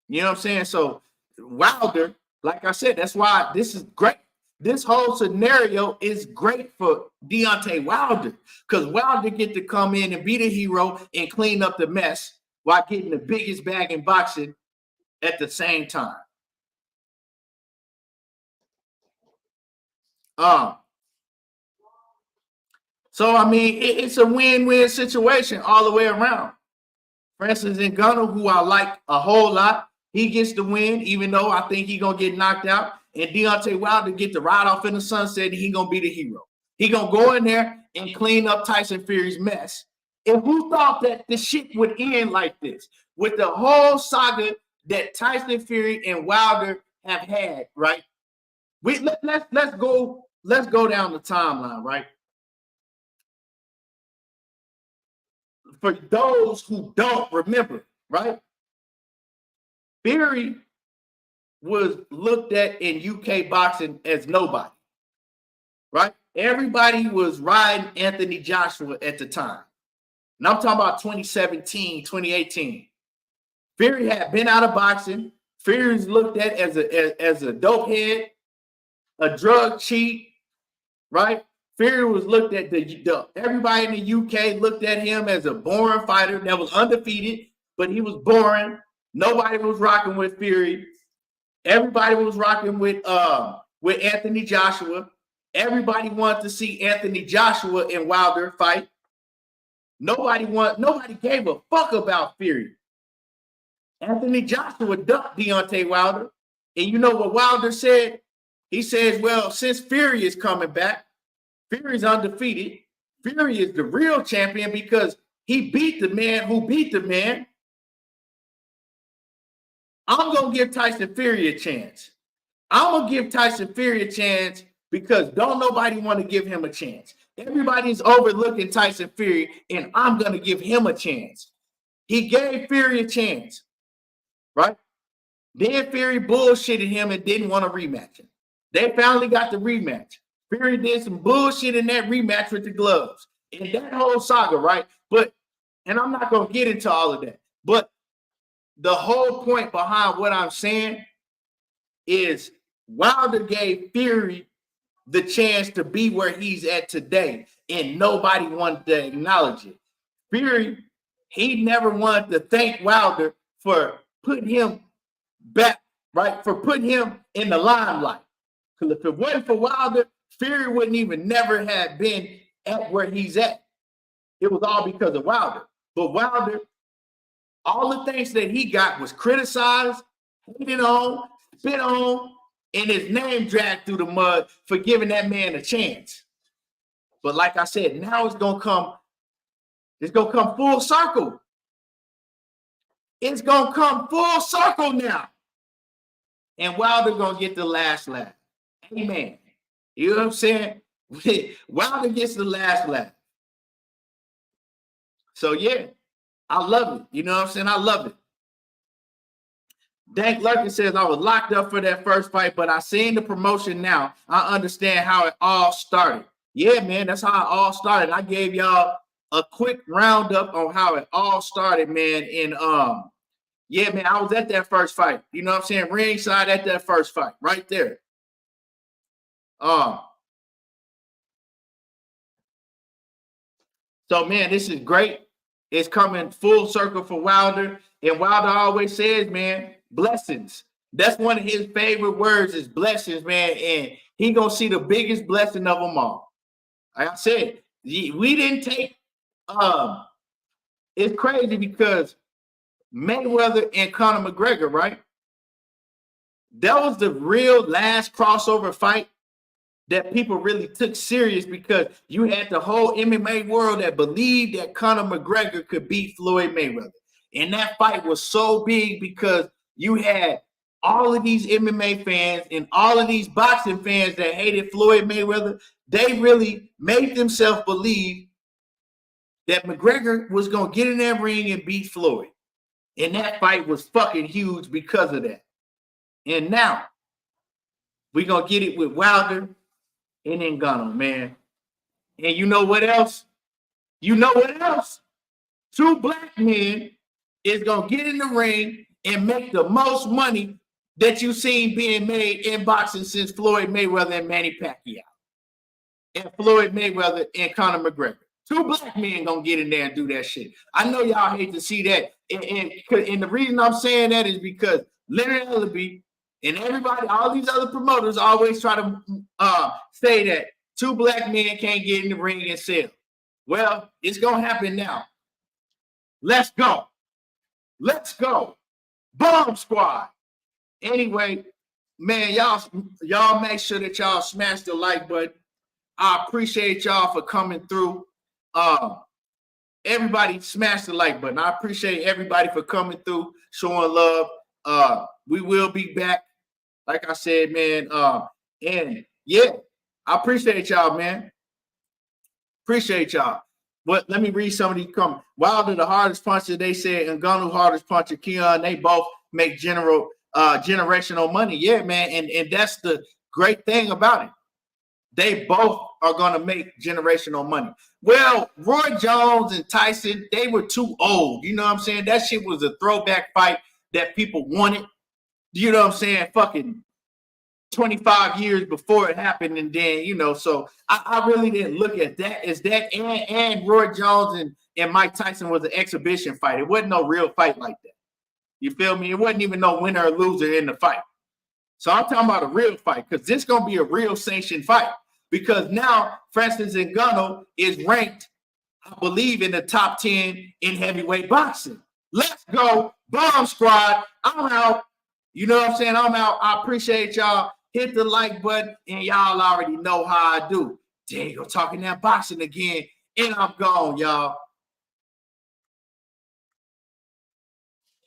You know what I'm saying? So Wilder, like I said, that's why this is great. This whole scenario is great for Deontay Wilder, because Wilder get to come in and be the hero and clean up the mess while getting the biggest bag in boxing at the same time. So, I mean, it's a win-win situation all the way around. Francis Ngannou, who I like a whole lot, he gets the win, even though I think he's going to get knocked out. And Deontay Wilder get to ride off in the sunset, and he's going to be the hero. He's going to go in there and clean up Tyson Fury's mess. And who thought that the shit would end like this? With the whole saga that Tyson Fury and Wilder have had, right? Let's go down the timeline, right? For those who don't remember, right? Fury was looked at in UK boxing as nobody, right? Everybody was riding Anthony Joshua at the time. And I'm talking about 2017, 2018. Fury had been out of boxing. Fury was looked at as a dope head, a drug cheat, right? Fury was looked at, everybody in the UK looked at him as a boring fighter that was undefeated, but he was boring. Nobody was rocking with Fury. Everybody was rocking with Anthony Joshua. Everybody wanted to see Anthony Joshua and Wilder fight. Nobody gave a fuck about Fury. Anthony Joshua ducked Deontay Wilder. And you know what Wilder said? He says, well, since Fury is coming back, Fury's undefeated. Fury is the real champion because he beat the man who beat the man. I'm going to give Tyson Fury a chance. I'm going to give Tyson Fury a chance because don't nobody want to give him a chance. Everybody's overlooking Tyson Fury, and I'm going to give him a chance. He gave Fury a chance, right? Then Fury bullshitted him and didn't want to rematch him. They finally got the rematch. Fury did some bullshit in that rematch with the gloves. And that whole saga, right? And I'm not going to get into all of that. But the whole point behind what I'm saying is Wilder gave Fury the chance to be where he's at today, and nobody wanted to acknowledge it. Fury, he never wanted to thank Wilder for putting him back, right? For putting him in the limelight. Because if it wasn't for Wilder, Fury wouldn't even never have been at where he's at. It was all because of Wilder. But Wilder, all the things that he got was criticized, hated on, spit on, and his name dragged through the mud for giving that man a chance. But like I said, now it's gonna come full circle. It's gonna come full circle now. And Wilder gonna get the last laugh. Amen. You know what I'm saying? Wilder gets the last laugh. So yeah, I love it. You know what I'm saying? I love it. Dank Lurkin says, I was locked up for that first fight, but I seen the promotion now. I understand how it all started. Yeah, man, that's how it all started. I gave y'all a quick roundup on how it all started, man. And yeah, man, I was at that first fight. You know what I'm saying? Ringside at that first fight, right there. So, man, this is great. is coming full circle for Wilder. And Wilder always says, man, blessings. That's one of his favorite words is blessings, man. And he gonna see the biggest blessing of them all. Like I said, we didn't take. It's crazy because Mayweather and Conor McGregor, right? That was the real last crossover fight that people really took serious because you had the whole MMA world that believed that Conor McGregor could beat Floyd Mayweather. And that fight was so big because you had all of these MMA fans and all of these boxing fans that hated Floyd Mayweather. They really made themselves believe that McGregor was going to get in that ring and beat Floyd. And that fight was fucking huge because of that. And now we're going to get it with Wilder and Ngannou, man. And you know what else? You know what else? Two black men is going to get in the ring and make the most money that you've seen being made in boxing since Floyd Mayweather and Manny Pacquiao. And Floyd Mayweather and Conor McGregor. Two black men gonna get in there and do that shit. I know y'all hate to see that. And the reason I'm saying that is because Leonard Ellaby and everybody, all these other promoters always try to say that two black men can't get in the ring and sell. Well, it's gonna happen now. Let's go. Let's go. Bomb Squad. Anyway, man, y'all make sure that y'all smash the like button. I appreciate y'all for coming through. Everybody smash the like button. I appreciate everybody for coming through, showing love. We will be back, like I said, man. And yeah, I appreciate y'all, man. Appreciate y'all. But let me read some of these comments. Wilder, the hardest puncher, they said, Ngannou, hardest puncher, Keon, they both make generational money. Yeah, man. And that's the great thing about it. They both are going to make generational money. Well, Roy Jones and Tyson, they were too old. You know what I'm saying? That shit was a throwback fight that people wanted. You know what I'm saying? Fucking 25 years before it happened. And then, you know, so I really didn't look at that as that. And Roy Jones and Mike Tyson was an exhibition fight. It wasn't no real fight like that. You feel me? It wasn't even no winner or loser in the fight. So I'm talking about a real fight because this is going to be a real sanctioned fight. Because now Francis Ngannou is ranked, I believe, in the top 10 in heavyweight boxing. Let's go. Bomb Squad. I'm out. You know what I'm saying? I'm out. I appreciate y'all. Hit the like button, and y'all already know how I do. There you go, talking that boxing again, and I'm gone, y'all.